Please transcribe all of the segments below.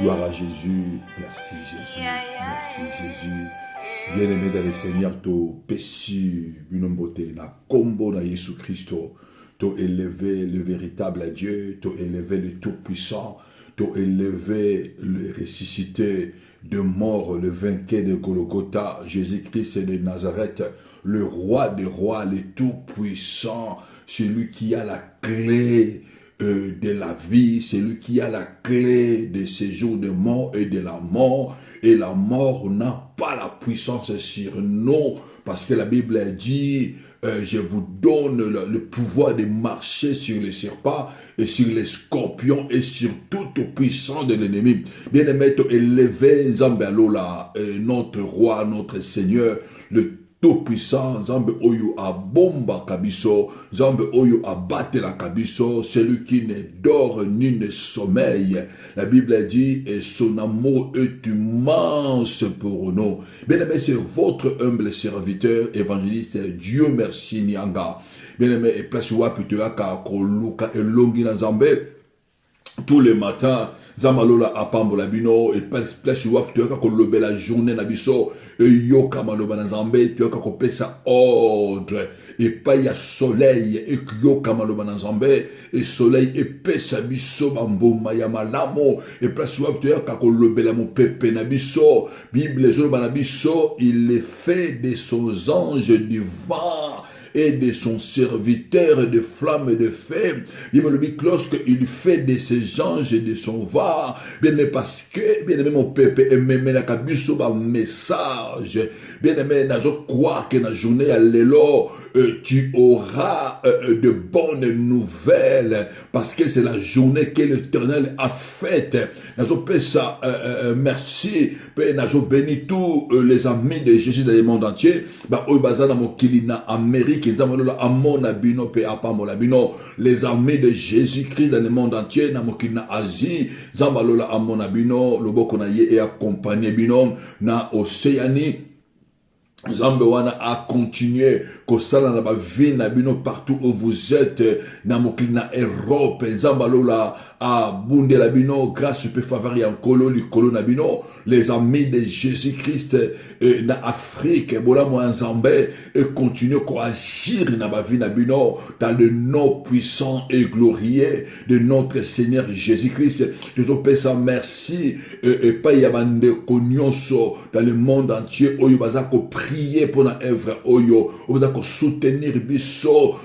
Gloire à Jésus. Merci Jésus. Merci Jésus. Bien-aimé dans le Seigneur, to péchu, binombote, na combo na Jésus Christ, to élever le véritable Dieu, to élever le Tout-Puissant, to élever le ressuscité de mort, le vainqueur de Golgotha, Jésus-Christ de Nazareth, le roi des rois, le Tout-Puissant, celui qui a la clé de la vie, c'est lui qui a la clé de séjour de mort et de la mort. Et la mort n'a pas la puissance sur nous, parce que la Bible dit, je vous donne le pouvoir de marcher sur les serpents et sur les scorpions et sur toute puissance de l'ennemi. Bien aimé, élevé Zambalola, notre roi, notre Seigneur, le Tout-Puissant, Zambe Oyo a bomba kabiso, Zambe Oyo a battre la kabiso, celui qui ne dort ni ne sommeille. La Bible dit, et son amour est immense pour nous. Bien aimé, c'est votre humble serviteur, évangéliste, Dieu merci Nyanga. Bien aimé, et place wapitua ka koluka et longi na Zambe, tous les matins, Zamalola apambola bino et place wap tu as kolobe la journée na biso et yo kamaloba na Nzambe tu as kopesa ordre et pas ya soleil et yo kamaloba na Nzambe et soleil et pesa biso bamboma ya malamo et place wap tu as kolobe la mon pepe na biso Bible zoloba na biso il est fait de son ange du vent et de son serviteur de flammes et de feu. Lorsqu'il fait de ses anges et de son va, bien aimé parce que, bien aimé mon peuple, et même la kabiso ba message, bien aimé, nazo quoi que la journée à l'élo, tu auras de bonnes nouvelles, parce que c'est la journée que l'Éternel a faite. Nazo pesa, merci, nazo béni tous les amis de Jésus dans le monde entier, bah, bazana mokili na Amérique, les armées de Jésus-Christ dans le monde entier, na mokina Asie, Zambalola amona bino, loboko na ye et accompagné bino na Océanie. Zambewana a continué kosala na ba vie na bino partout où vous êtes na mokina Europe Zambalola a bunde la bino grâce pe faveur ya nkolo likolo na bino les amis de Jésus-Christ na Afrique bola mo Nzambe et continue ko agir na ba vie na bino dans le nom puissant et glorieux de notre Seigneur Jésus-Christ. Je te pèse merci et pas ya bande konyonso dans le monde entier oyo bazako prier pour la œuvre oyo vous allez soutenir biso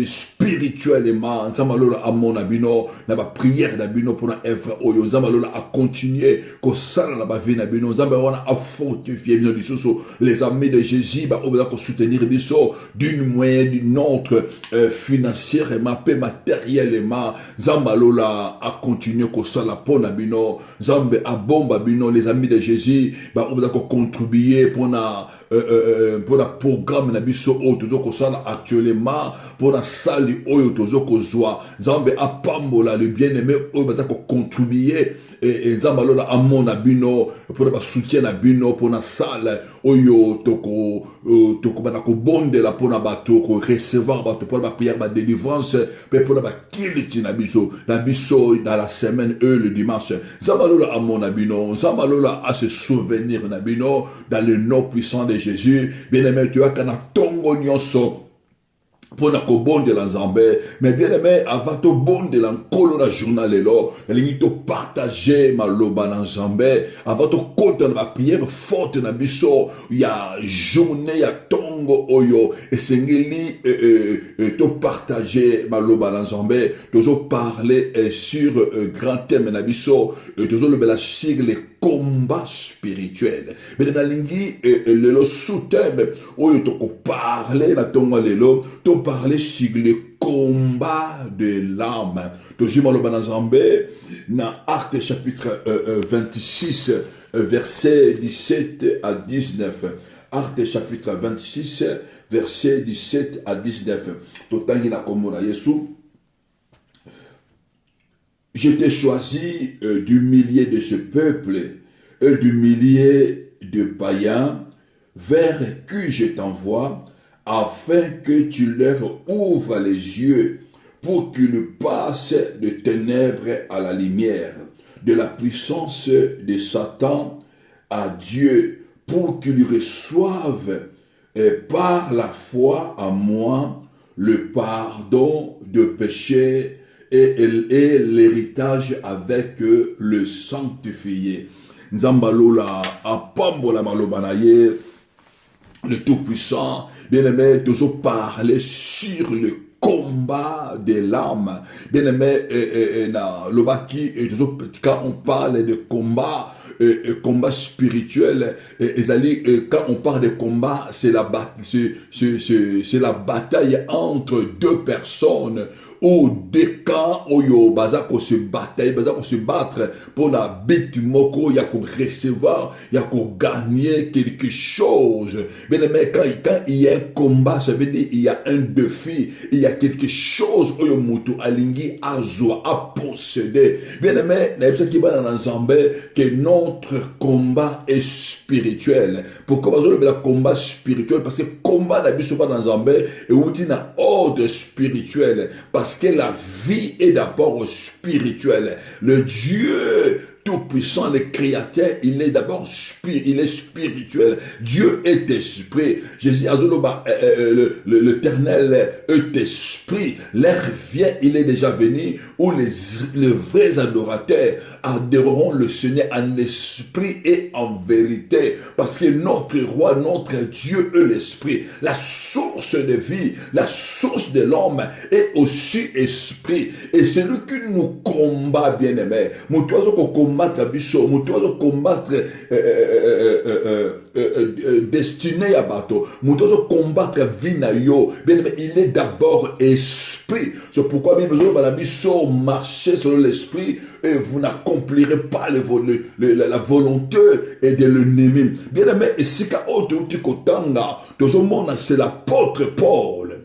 spirituellement nzamalola amona bino na ba prière na bino pour la œuvre oyo nzamalola a continuer ko sala na ba vie na bino nzamalola a fortifier bino lisusu les amis de Jésus ba vous allez soutenir biso d'une moyen d'une autre financièrement pe matériellement nzamalola a continuer ko sala pour na bino nzambe a bomba bino les amis de Jésus ba vous allez contribuer pour la programme na biso o tozo ko sala actuellement pour la salle oyo tozo ko zwa Nzambe apambola le bien-aimé oyo baza ko contribuer et Nzambe alola amona bino pour ba soutien na bino pour la salle oyo toko bana ko bondela pour na bato ko recevoir bato pour ba prière ba délivrance pe pour ba kiliti na biso dans la semaine le dimanche Nzambe alola amona bino Nzambe alola a se souvenir na bino dans le nom puissant de Jésus bien-aimé tu as kana tongo nyonso pour na ko bonde la Nzambe mais bien aimé avant to bonde la nkolo na journal elo lingi to partager maloba na Nzambe avant to compte na prière forte na biso ya journée ya tongo oyo esengeli to partager maloba na Nzambe tozo parler sur grand thème na biso tozo le sur les combat spirituel mais dans lingi lelo sous-thème oyo to ko parler na tongo lelo to parler sur le combat de l'âme. Toujours maloba na Nzambe na Actes chapitre 26 verset 17 à 19. Actes chapitre 26 verset 17 à 19. Totangi na kombo na Yesu. Je t'ai choisi du milieu de ce peuple et du milieu de païens vers qui je t'envoie afin que tu leur ouvres les yeux pour qu'il passe de ténèbres à la lumière, de la puissance de Satan à Dieu, pour qu'il reçoive par la foi en moi le pardon de péché et l'héritage avec le sanctifié. Nzambalola apambola malobanaye, le Tout-Puissant, bien-aimé, toujours parler sur le combat de l'âme. Bien-aimé, quand on parle de combat, combat spirituel, quand on parle de combat, c'est la bataille entre deux personnes ou des camps où il se battre pour la bête moko, il y a qu'on recevoir, il y a qu'on gagner quelque chose. Bien aimé, quand il y a un combat, ça veut dire il y a un défi, il y a quelque chose où il mutu alingi azwa à posséder. Bien aimé, que notre combat est spirituel. Pourquoi le combat spirituel? Parce que combat n'a pas dans Zambé et où il y a ordre spirituel. Parce que la vie est d'abord spirituelle. Le Dieu Tout-Puissant, le Créateur, il est d'abord spirituel. Dieu est esprit. Jésus l'Éternel est esprit. L'heure vient, il est déjà venu, où les vrais adorateurs adoreront le Seigneur en esprit et en vérité. Parce que notre roi, notre Dieu est l'esprit. La source de vie, la source de l'homme est aussi esprit. Et celui qui nous combat, bien-aimé, nous devons combattre Abisso, nous devons combattre destiné à bateau, nous devons combattre Vinayo. Bien-aimé, il est d'abord esprit. C'est pourquoi bien besoin de Abisso marcher sur l'esprit et vous n'accomplirez pas la volonté et de l'ennemi. Bien-aimé, et si ka autre kotanga, c'est l'apôtre Paul.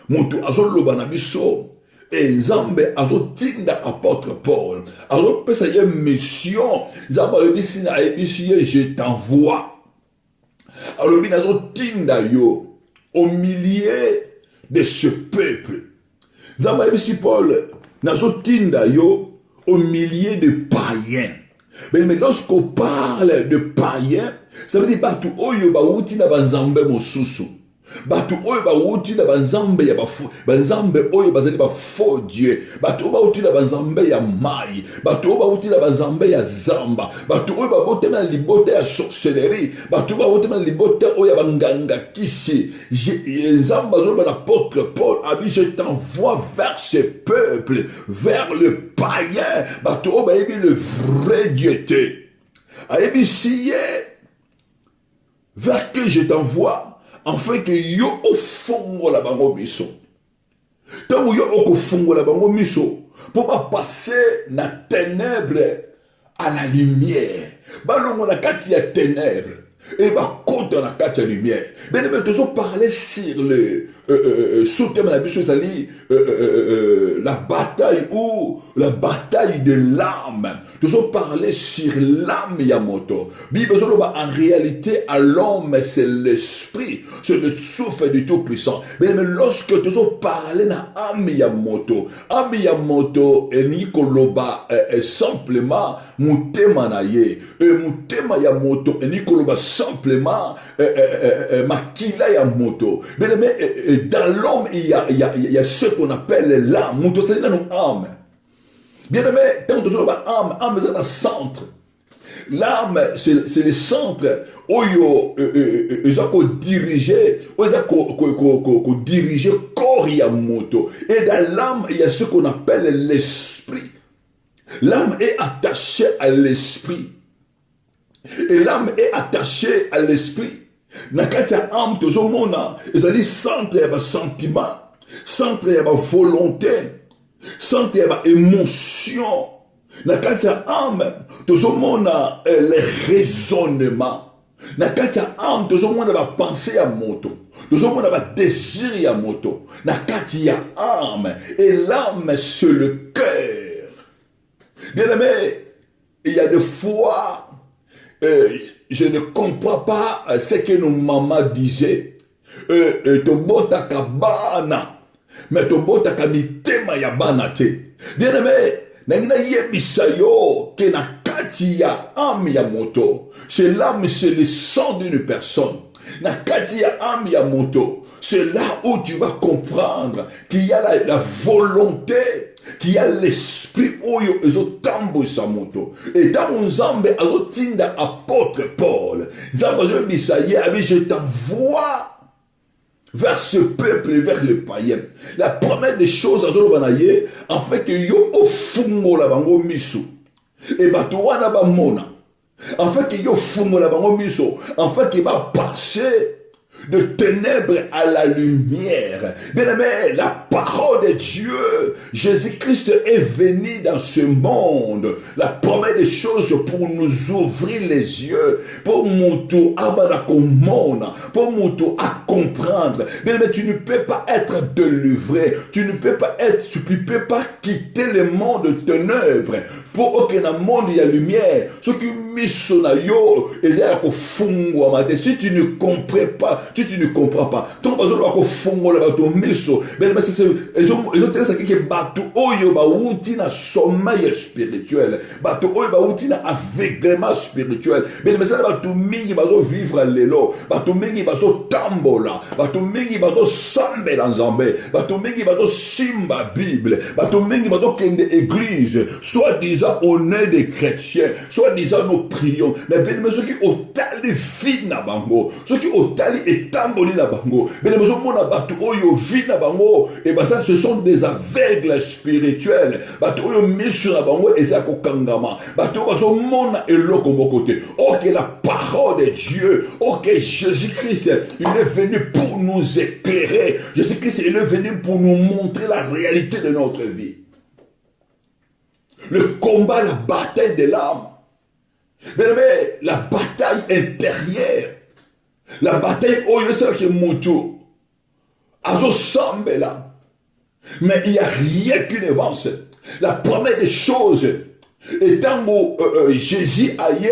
Mutu azoloba na biso. Et Nzambe azotinda apôtre Paul. Alors, ça y est, mission. Nzambe a dit, je t'envoie. Alors, il azotinda yo au milieu de ce peuple. Nzambe a dit, Paul, azotinda yo au milieu de païens. Mais lorsqu'on parle de païens, ça veut dire batu oyo ba uti na banzambe mosusu. Batu oyo ba uti na banzambe ya banzambe oyo bazali ba faux dieu. Batu oyo ba uti na banzambe ya mai. Batu oyo ba uti na banzambe ya zamba. Batu oyo ba bote na libote ya sorcellerie. Batu oyo ba bote na libote oyo ya banganga kisi. Zamba zo ba l'apôtre Paul a dit je t'envoie vers ce peuple, vers le païen. Batu oyo ba yebi le vrai Dieu te. A yebi siye vers que je t'envoie. Afin que yo ofongo la bango miso. Tant yo ofongo la bango miso. Pour pas passer na ténèbres à la lumière. Balongo na kati ya ténèbres. Et va contre la kati ya lumière. Bien aimé, nous allons parler sur le sous-thème de la mission, la bataille ou la bataille de l'âme. Nous allons parler sur l'âme Yamoto. Bible en réalité, à l'homme, c'est l'esprit, c'est le souffle du Tout-Puissant. Mais lorsque nous allons parler de l'âme Yamoto et Nikoloba simplement Mutema naye et Mutema Yamoto et Nikoloba simplement Makila Yamoto. Mais dans l'homme, il y a ce qu'on appelle l'âme. C'est dans nos âmes. Bien aimé, quand on parle âme, c'est un centre. L'âme, c'est le centre où ils ont dirigé, corps Yamoto. Et dans l'âme, il y a ce qu'on appelle l'esprit. L'âme est attachée à l'esprit. Et l'âme est attachée à l'esprit. Nakati ya âme tozomona ezali centre ya ba sentiment, centre ya ba volonté, centre ya ba émotion. Nakati ya âme tozomona les raisonnements. Nakati ya âme tozomona ba pensée ya moto, tozomona ba désir ya moto. Nakati ya âme, et l'âme c'est le cœur. Bien aimé, il y a des fois je ne comprends pas ce que nos mamans disaient. mais tobotaka mitema ya bana te. Bien-aimé, nangina yebisa yo ke na kati ya âme ya moto, c'est l'âme, c'est le sang d'une personne. Na kati ya âme ya moto, c'est là où tu vas comprendre qu'il y a la volonté, qu'il y a l'esprit oyo ezotambo sa moto. Et dans Nzambe azotinda apôtre Paul, Nzambe azobisa ye abi je t'envoie vers ce peuple et vers les païens. La première des choses azolobanaye, en fait que yo ofungola bango miso. Et bato wana ba mona. En fait que yo fungola bango miso, en fait que va passer de ténèbres à la lumière. Bien-aimé, la parole de Dieu, Jésus-Christ est venu dans ce monde. La première des choses pour nous ouvrir les yeux, pour nous à comprendre. Bien-aimé, tu ne peux pas être délivré, tu ne peux pas quitter le monde de ténèbres pour aucun monde il y a lumière. Ce qui miso na yo, si tu ne comprends pas, si tu ne comprends pas, donc ils ont que batu oyo ba uti na sommeil spirituel, batu oyo ba uti na aveuglement spirituel. Mais mais ça batu mingi bazo vivre lelo, batu mingi bazo tambola, batu mingi bazo sambela nzambe, batu mingi bazo simba Bible, batu mingi bazo kende église, soit disant on est des chrétiens, soit disant nous prions, mais ben mais ceux qui otali fina bango, ceux qui otali et tamboli na bango, ben mais mona batu oyo fina bango, et ben ça ce sont des aveugles spirituels, batu oyo misu na bango et ça kokangama, batu bazo mona eloko mokote. Oh que la parole de Dieu, oh que Jésus-Christ, il est venu pour nous éclairer, Jésus-Christ il est venu pour nous montrer la réalité de notre vie. Le combat, la bataille de l'âme. Mais la bataille intérieure. La bataille où il y a que Moutou. Azo sambe là. Mais il n'y a rien qui n'avance. La première des choses, étant où Jésus a eu,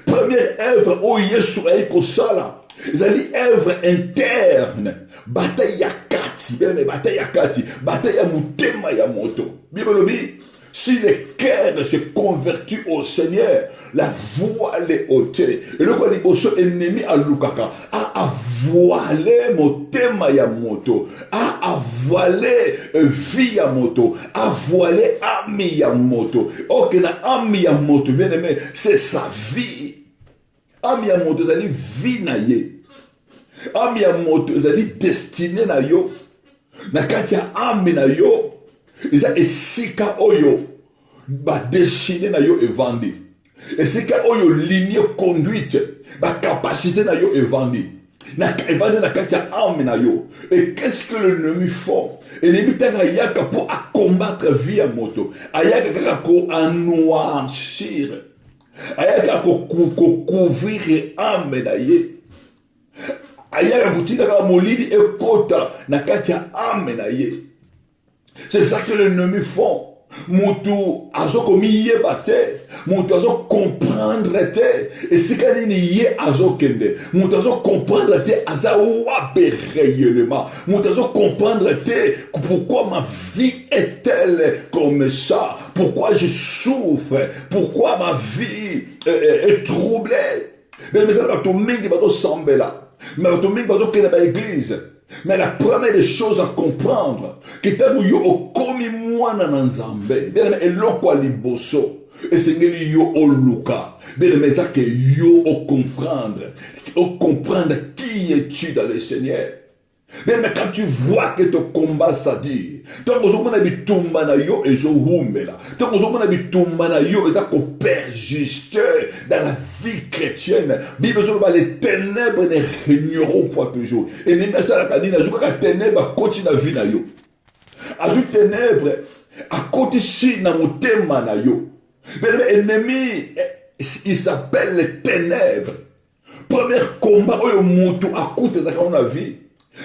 première œuvre où il y a sur Ekosala. Ils ont dit œuvre interne. Bataille ya kati. Mais bataille ya kati. Bataille ya mutema ya moto. Bible dit. Si le cœur se convertit au Seigneur, la voile est ôtée. Et le quoi dit ennemi à Lukaka a voilé mon thème ya moto, a voilé vie ya moto, a voilé ami ya moto. Ok na ami ya moto, bien aimé, c'est sa vie. Ami ya moto, c'est vie na ye. Ami ya moto, c'est destiné na yo. Na katia ami na yo. Eza esika oyo ba destiné na yo evandi. Esika oyo ligne conduite ba capacité na yo evandi. Na evandi na katia âme na yo. Et qu'est-ce que l'ennemi fait? L'ennemi tanga yaka pour combattre vie à moto. Ayaka kaka ko anoircir. Ayaka ko couvrir âme na ye. Ayaka kutika ka molini ekota na katia âme na ye. C'est ça que l'ennemi font. Moutou azo komi yeba te, moutou azo comprendre te, et si kanini ye azo kende, moutou azo comprendre te aza wabe réellement, moutou azo comprendre te pourquoi ma vie est-elle comme ça, pourquoi je souffre, pourquoi ma vie est troublée. Mais ça va tout mingi bato sambela, mais bato mingi bato kende ba église. Mais la première des choses à comprendre, que tant yo okomi mwana na nzambe, bien mais eloko liboso, et c'est que yo oluka, bien mais ça que yo o comprendre qui es-tu dans le Seigneur. Bien mais quand tu vois que ton combat ça dit, tant que vous avez bitumba na yo et zo humbela, tant que vous avez bitumba na yo et ça ko persister dans la vie chrétienne. Bible sur les ténèbres ne régneront pas toujours. Et les messages à la zo ka ténèbres continue la vie na yo. Azu ténèbres à côté si na motema na yo. Mais l'ennemi il s'appelle les ténèbres. Premier combat oyo moto à côté dans la vie.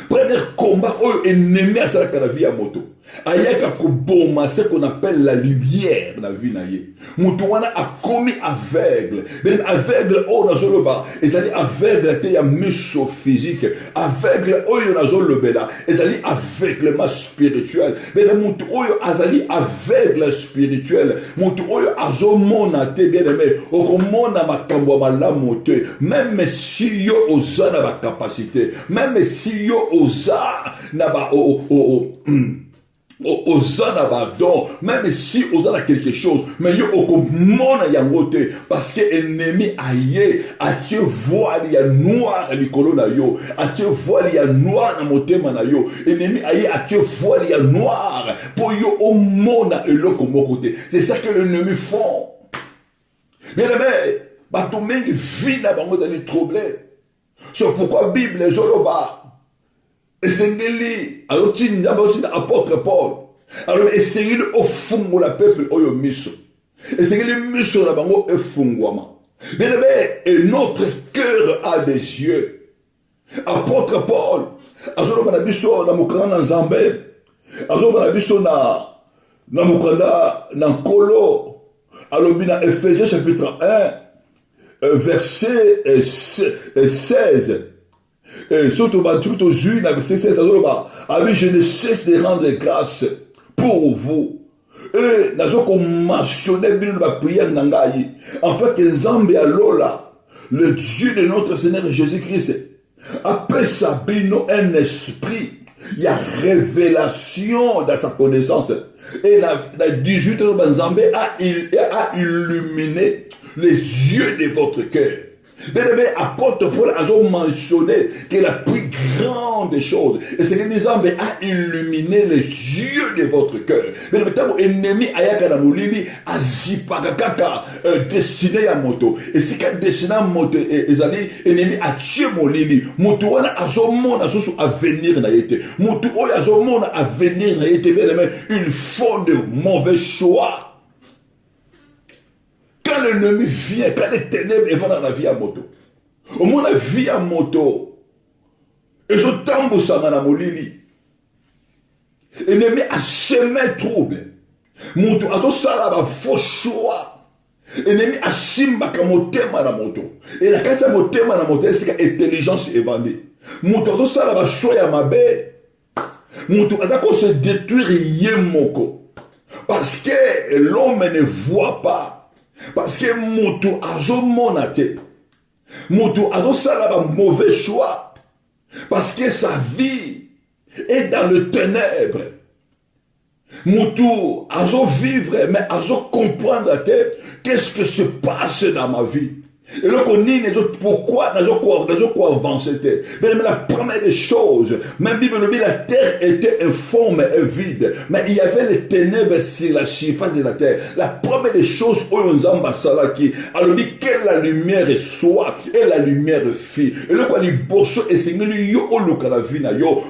Premier combat où ennemi à la vie à moto. ayaka koboma ce qu'on appelle la lumière na vie na ye. Mutu wana a commis aveugle. Ben aveugle o nazoloba, ezali aveugle te ya miso physique, aveugle oyo nazolobela, ezali aveuglement spirituel. Ben mutu oyo azali aveugle spirituel, mutu oyo azomona te bien aimé, okomona makambo malamu te, même si yo oza na ba capacité, même si yo oza na ba Osana badon, même si osana quelque chose, mais yo okomona yangote parce que ennemi aye atie voile ya noir likolo na yo, atie voile ya noir na motema na yo, ennemi aye atie voile ya noir pour yo omona eloko moko te. C'est ça que l'ennemi font. Bien aimé, bato mengi vie na bango dali troublé. C'est pourquoi Bible zoloba esengeli ayotinda apôtre Paul alors esengeli ofungola peuple oyo miso esengeli miso na bango efungwama bien aimé, et notre cœur a des yeux. Apôtre Paul azoloba na biso na mokanda na Nzambe, azoloba na biso na mokanda na nkolo, alobi na Ephésiens chapitre 1 verset 16. Surtout, tout aux unes avec ces 16 je ne cesse de rendre grâce pour vous. Et nous avons mentionné la prière nangayi. En fait, que Nzambe alola, le Dieu de notre Seigneur Jésus-Christ, appelle sa bino un esprit. Il y a révélation dans sa connaissance. Et la 18 Nzambe a illuminé les yeux de votre cœur. Bien-aimé, apôtre Paul a mentionné que la plus grande chose, et c'est que Nzambe a illuminé les yeux de votre cœur. Bien-aimé, tant ennemi ayaka na mulili azipaka kaka destiné ya moto. Et si ka destiné ya moto ezali ennemi atie molili, moto wana azomona susu avenir na yete. Moto oyo azomona avenir na yete, bien-aimé, ils font de mauvais choix. Quand l'ennemi vient, quand les ténèbres vont dans la vie à moto, au moins la vie à moto, et je tombe sur ma molili. L'ennemi a semé trouble. Moto a tout ça là, faux choix. L'ennemi a simba comme motema na moto. Et la case motema na moto, c'est l'intelligence évadée. Moto a tout ça là, choix ya mabe. Moto a d'accord se détruire yemoko. Parce que l'homme ne voit pas. Parce que Moto azomona te. Moto azosala ba mauvais choix. Parce que sa vie est dans le ténèbre. Moto azo vivre, mais azo comprendre te qu'est-ce que se passe dans ma vie. Et là, on dit, pourquoi nous quoi avancer? Mais la première des choses, même Bible dit, la terre était informe et vide, mais il y avait les ténèbres sur la surface de la terre. La première des choses, on nous qui alors dit que la lumière soit et la lumière fit. Et là, quand il bosse et c'est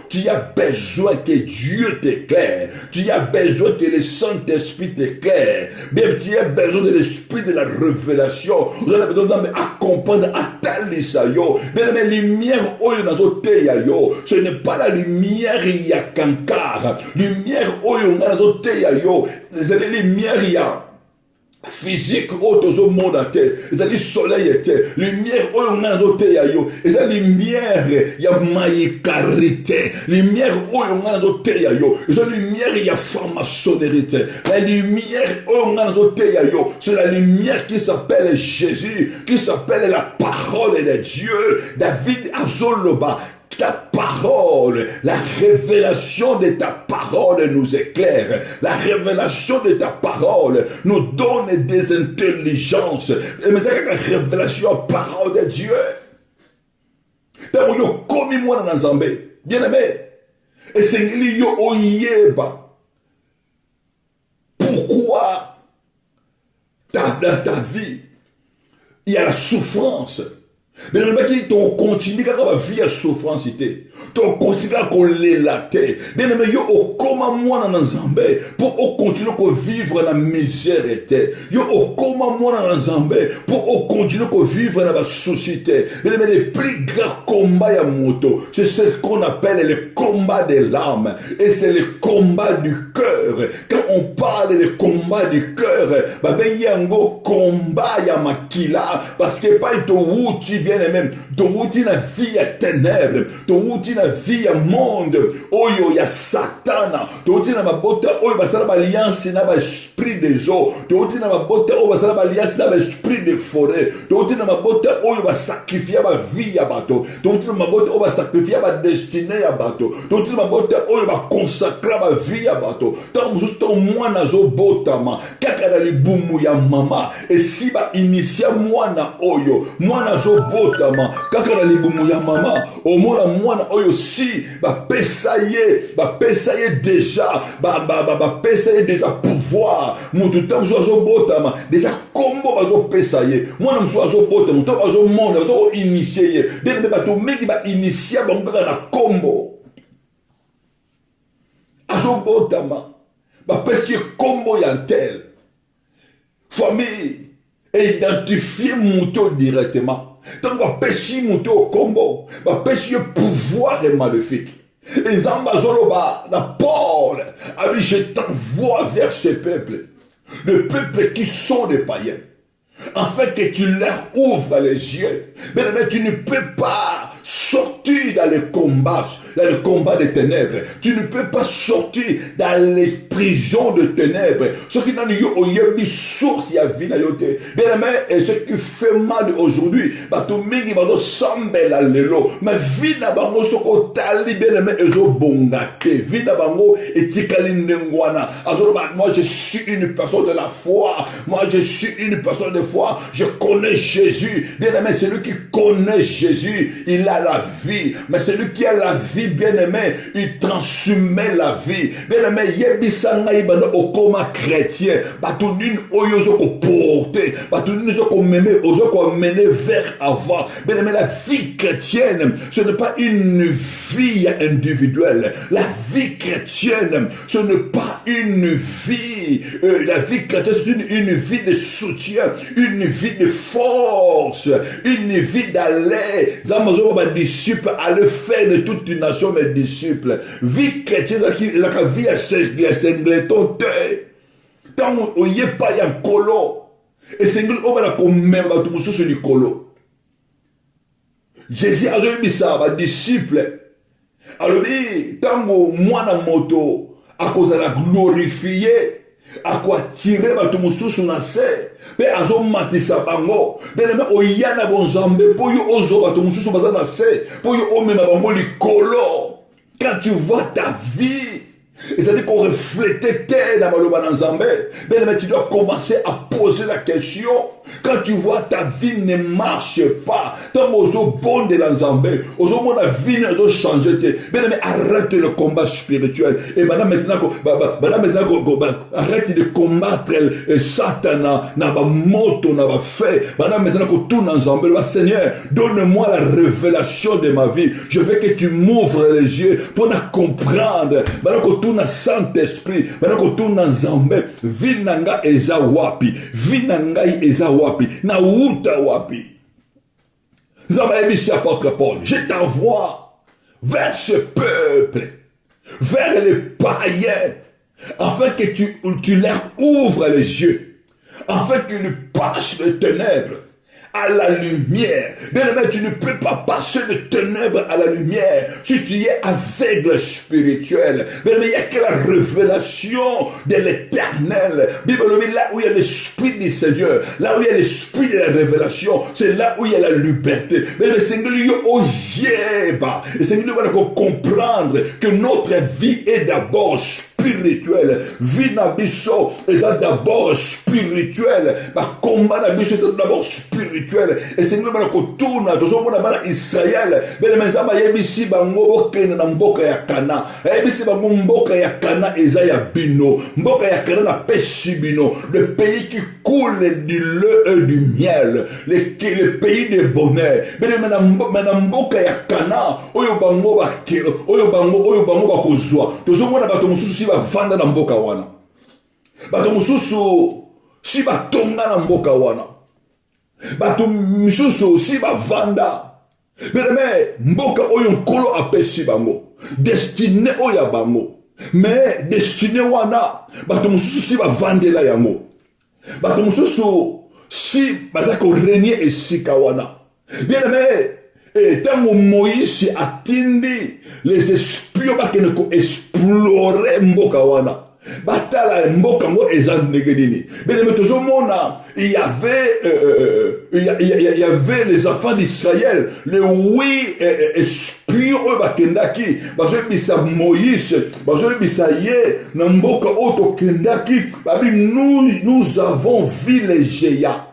tu as besoin que Dieu t'éclaire, tu as besoin que le Saint-Esprit t'éclaire, même tu as besoin de l'esprit de la révélation. Vous avez besoin à comprendre, à talisa yo. Mais la lumière, ce n'est pas la lumière y a kankar. Lumière, c'est la lumière y a physique au monde à terre, c'est-à-dire soleil et terre, lumière on a doté ya yo, et la lumière ya maïkarité, lumière on a doté ya yo, et la lumière ya franc-maçonnerie, la lumière on a doté ya yo, c'est la lumière qui s'appelle Jésus, qui s'appelle la parole de Dieu. David Azoloba, ta parole, la révélation de ta parole nous éclaire. La révélation de ta parole nous donne des intelligences. Mais c'est la révélation, la parole de Dieu. Bien aimé, et c'est yo oyeba. Pourquoi dans ta vie il y a la souffrance? Mais le mec qui continue à la vie à souffrance, tu continues à coller la tête. Mais le mec, comment moi dans Zambé pour continuer à vivre dans la misère était. Comment moi dans Zambé pour continuer à vivre dans la société. Mais le plus grand combat à moto, c'est ce qu'on appelle le combat des larmes. Et c'est le combat du cœur. Quand on parle de combat du cœur, ben y a un combat ya makila parce que pas to wuti bien même to wuti na vie ya ténèbres, to wuti na vie ya monde oyo ya satana, to wuti na mabota oyo basala ba alliance na ba esprit des eaux, to wuti na mabota oyo basala ba alliance na ba esprit de forêt, to wuti na mabota oyo ba sacrifier ba vie ya bato, to wuti na mabota oyo ba sacrifier ba destinée ya bato, to wuti na mabota oyo ba consacrer ba vie ya bato. Tant juste mwana zo botama kaka na libumu ya mama et si ba initia mwana oyo mwana zo botama kaka na libumu ya mama omona mwana oyo si ba pesa ye déjà ba pesa ye déjà pouvoir mutu tam zo botama déjà kombo ba zo pesa ye mwana mso zo botama to ba zo mona ba zo initier ye bien ba to meki ba initia ba ngaka na kombo azo botama ba pesa kombo ya tel famille et identifier Mouto directement. Donc, va pêcher Mouto au combo, va pêcher pouvoir et maléfique. Et Zambazoloba, la Paul, a dit, je t'envoie vers ce peuple, le peuple qui sont des païens, afin que tu leur ouvres les yeux. Mais tu ne peux pas sortir dans le combat des ténèbres. Tu ne peux pas sortir dans les prisons de ténèbres. Ce qui n'a pas source, il y a vie. Bien aimé, et ce qui fait mal aujourd'hui, mais vie n'a pas de bien aimé, et zo bongate. Vie n'a pas de moi je suis une personne de la foi. Moi je suis une personne de foi. Je connais Jésus. Bien aimé, celui qui connaît Jésus, il a la vie. Mais celui qui a la vie, bien aimé, il transmet la vie. Bien aimé, yebisanga ibana okoma chrétien. Batunine oyozo ko porter. Batunine ozo ko meme, ozo ko mener vers avant. Bien aimé, la vie chrétienne, ce n'est pas une vie individuelle. La vie chrétienne, ce n'est pas une vie. La vie chrétienne, c'est une vie de soutien, une vie de force, une vie d'aller. Zamazo ba disciple à le faire de toute une nation mes disciples. Vie chrétienne la vie à singleton te. Tant on y est pas y a colo. Et single on va la même ba tout sur du colo. Jésus a dit ça ba disciple. Alors tant moi na moto à cause de la glorifier à quoi tirer ba tout mususu na se pe azo matisa bango belema oyana bonzambe po yo ozo ba tout mususu baza na se po yo omema bango likolo. Quand tu vois ta vie, et c'est-à-dire qu'on reflète dans Maloba Nzambe, mais tu dois commencer à poser la question. Quand tu vois ta vie ne marche pas, tant ozo bon de l'Nzambe, ozo mon la vie ne doit changer. Mais arrête le combat spirituel. Et maintenant arrête de combattre Satan, na ba moto, na ba fait. Maintenant que tout Nzambe, Seigneur, donne-moi la révélation de ma vie. Je veux que tu m'ouvres les yeux pour la comprendre. Maintenant que tout na Saint-Esprit, maintenant que tout Nzambe, vinanga eza wapi, vinanga eza wapi, na uta wapi. Zama ebisi apôtre Paul, je t'envoie vers ce peuple, vers les païens, afin que tu leur ouvres les yeux, afin qu'ils passent les ténèbres à la lumière. Bien aimé, tu ne peux pas passer de ténèbres à la lumière si tu es aveugle spirituel. Bien aimé, il n'y a que la révélation de l'éternel. Bible, là où il y a l'esprit du Seigneur, là où il y a l'esprit de la révélation, c'est là où il y a la liberté. Bien aimé, Seigneur, et Seigneur, va comprendre que notre vie est d'abord spirituelle. spirituel. Vie na biso, et ça d'abord spirituel. Ba combat na biso, c'est d'abord spirituel. Et c'est nous qui tourne, tous on a Israël. Mais les gens yebisi bango okene na mboka ya Kana. Yebisi bango mboka ya Kana eza ya bino. Mboka ya Kana na pesi bino. Le pays qui coule du lait et du miel. Le pays de bonheur. Mais na mboka ya Kana, oyo bango bakozwa. Tous on a bato mususu si ba vanda na mboka wana. Bato mususu si ba tonga na mboka wana. Bato mususu si ba vanda. Mais mboka oyo nkolo apesi bango. Destiné oya bango. Mais destiné wana bato mususu si ba vandela yango. Bato mususu si bazako régner esika wana. Bien aimé, et tango Moïse atindi les espions bakene ko explorer mboka wana. Batala mboka ngo ezandegedini. Bien aimé, tozomona il y avait les enfants d'Israël, les 8 espions bakendaki, bazobisa Moïse, bazobisa ye na mboka oto kendaki, babi nous avons vu les géants.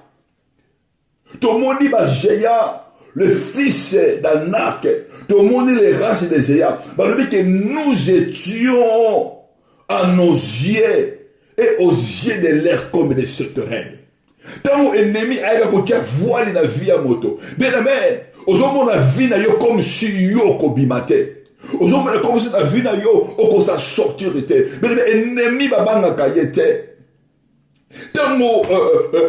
Tout le monde dit géants, le fils d'Anak, tout le monde dit les races des géants. Babi que nous étions à nos yeux et aux yeux de l'air comme des sauterelles. Tant ennemi a kotia voile na vie à moto. Bien aimé, ozomo na vie na yo comme si yo ko bimate. Ozomo na comme si na vie na yo oko sa sortir était. Bien aimé, ennemi babanga kayete. Tango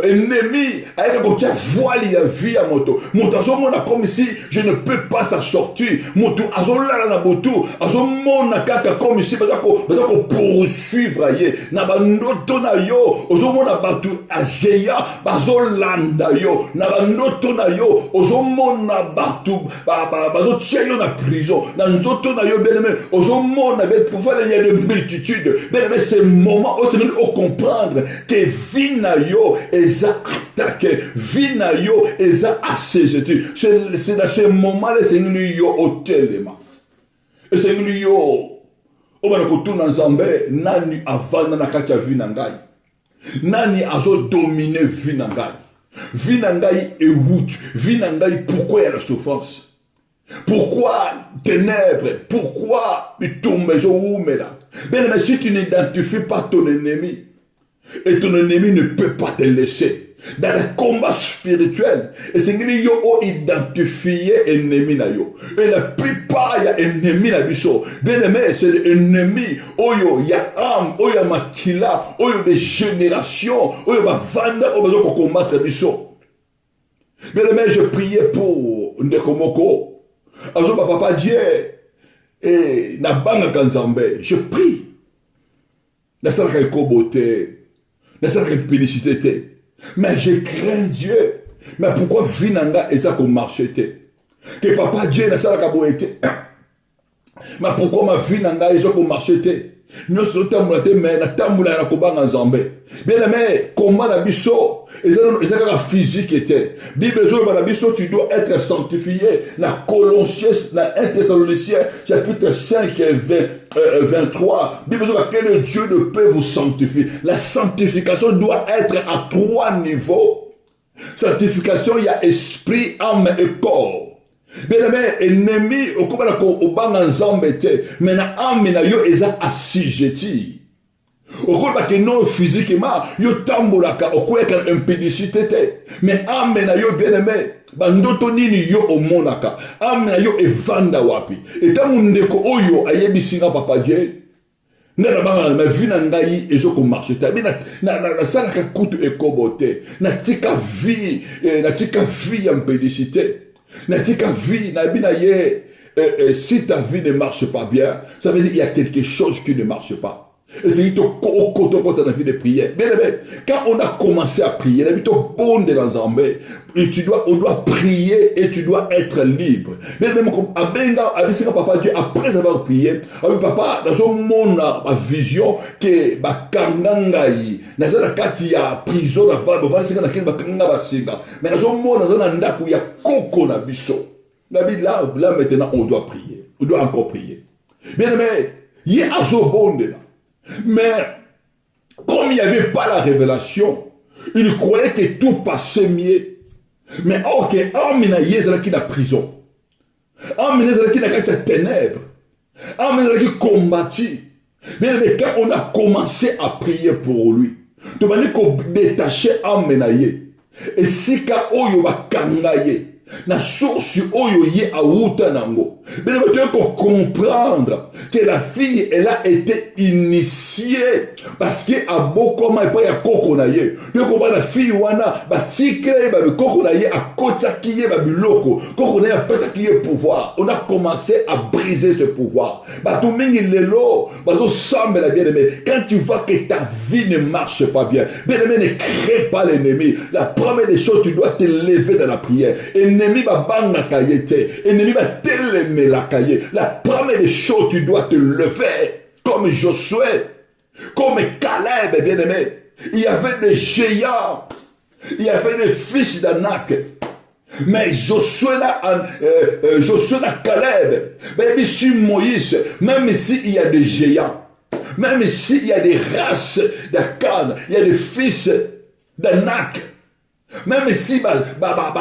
ennemi a kotia voile na vie à moto. Moto azomo na comme si je ne peux pas s'en sortir. Moto azola na botu, azomo na kaka comme si bazako poursuivre ye. Na bandoto na yo, ozomo na batu ajeya bazolanda yo. Na bandoto na yo, ozomo na batu bazotia yo na prison. Na ndoto na yo bien-aimé, ozomo na bet pour faire il y a de multitudes. Bien-aimé, c'est moment où c'est de comprendre que vie na yo eza attaqué, vie na yo eza asséjeté. C'est dans ce moment-là c'est nous yo au téléma. Et c'est nous yo au bana kotuna nzambe nani avanda na kati ya vie na ngai. Nani azo dominer vie na ngai. Vie na ngai est route, vie na ngai pourquoi il y a la souffrance? Pourquoi ténèbres? Pourquoi il tombe là? Bien mais si tu n'identifies pas ton ennemi, et ton ennemi ne peut pas te laisser dans le combat spirituel. Et c'est que yo identifié ennemi na yo. Et la plupart il y a ennemi na biso. Bien aimé, c'est l'ennemi. Oyo ya âme, oyo makila, oyo des générations, oyo ba vanda o besoin de combattre biso. Bien aimé, je priais pour Ndekomoko. Azo papa Dieu et na banga kanzambe. Je prie. La salle qui beauté. Mais ça n'a pénicité. Mais je crains Dieu. Mais pourquoi Vinanga et ça comme marché? Que papa Dieu n'a ça la été. Mais pourquoi ma Vinanga et ça comme marché? Nous sommes mais la tamboula la kobanga zambé. Bien aimé, comment la biso et ça la physique était. Bible la biso tu dois être sanctifié. La Colossiens, la 1 Thessaloniciens chapitre 5 et 23. Bible quel Dieu ne peut vous sanctifier. La sanctification doit être à 3 niveaux. Sanctification, il y a esprit, âme et corps. Bien aimé, ennemi, au combat au banga nzambete, mais na âme na yo eza assujetti. Au combat que non physiquement, yo tambolaka, au quoi qu'un impédicité, mais âme na yo bien aimé, bandoto nini yo au monaka, âme na yo evanda wapi. Et tant on ndeko oyo ayebisinga papa Dieu. Na banga ma vie na ngai ezoko marcher tabi na sala ka kutu ekobote na tika vie ya impédicité. Natika vie, si ta vie ne marche pas bien, ça veut dire qu'il y a quelque chose qui ne marche pas. Et c'est dans la vie de prière. Bien aimé, quand on a commencé à prier, on doit prier et tu dois être libre. Bien aimé, papa Dieu, après avoir prié, papa, dans son monde, ma vision, que bakangangai, dans la kati ya prison, mais dans son monde, dans un ndaku, il y a koko na biso. Là maintenant, on doit prier. On doit encore prier. Bien aimé, il y a azo bonde là. Mais comme il n'y avait pas la révélation, il croyait que tout passait mieux. Mais ok, amena yezalaki na prison. Amena yezalaki na kati ya ténèbres. Amena yezalaki combattu. Mais quand on a commencé à prier pour lui, de manière qu'on détachait amena ye. Et si ka oyo bakanga ye. Na source oyo ye awuta nango. Mais il faut comprendre que la fille, elle a été initiée parce que a beaucoup ma pas ya koko na ye. Donc on la fille wana ba tikre ba koko na ye a kota kiye ba biloko. Koko na ye peta kiye pouvoir. On a commencé à briser ce pouvoir. Ba tout mingi lelo, ba tout semble la bien-aimé. Quand tu vois que ta vie ne marche pas bien, bien-aimé, ne crée pas l'ennemi. La première des choses, tu dois te lever dans la prière. Ennemi va banga kayete, ennemi va télémer la cahier. La première des choses, tu dois te lever comme Josué, comme Caleb, bien aimé. Il y avait des géants, il y avait des fils d'Anak. Mais Josué n'a Caleb, même ici Moïse, même ici il y a des géants, même ici il y a des races d'Akan, il y a des fils d'Anak. Même si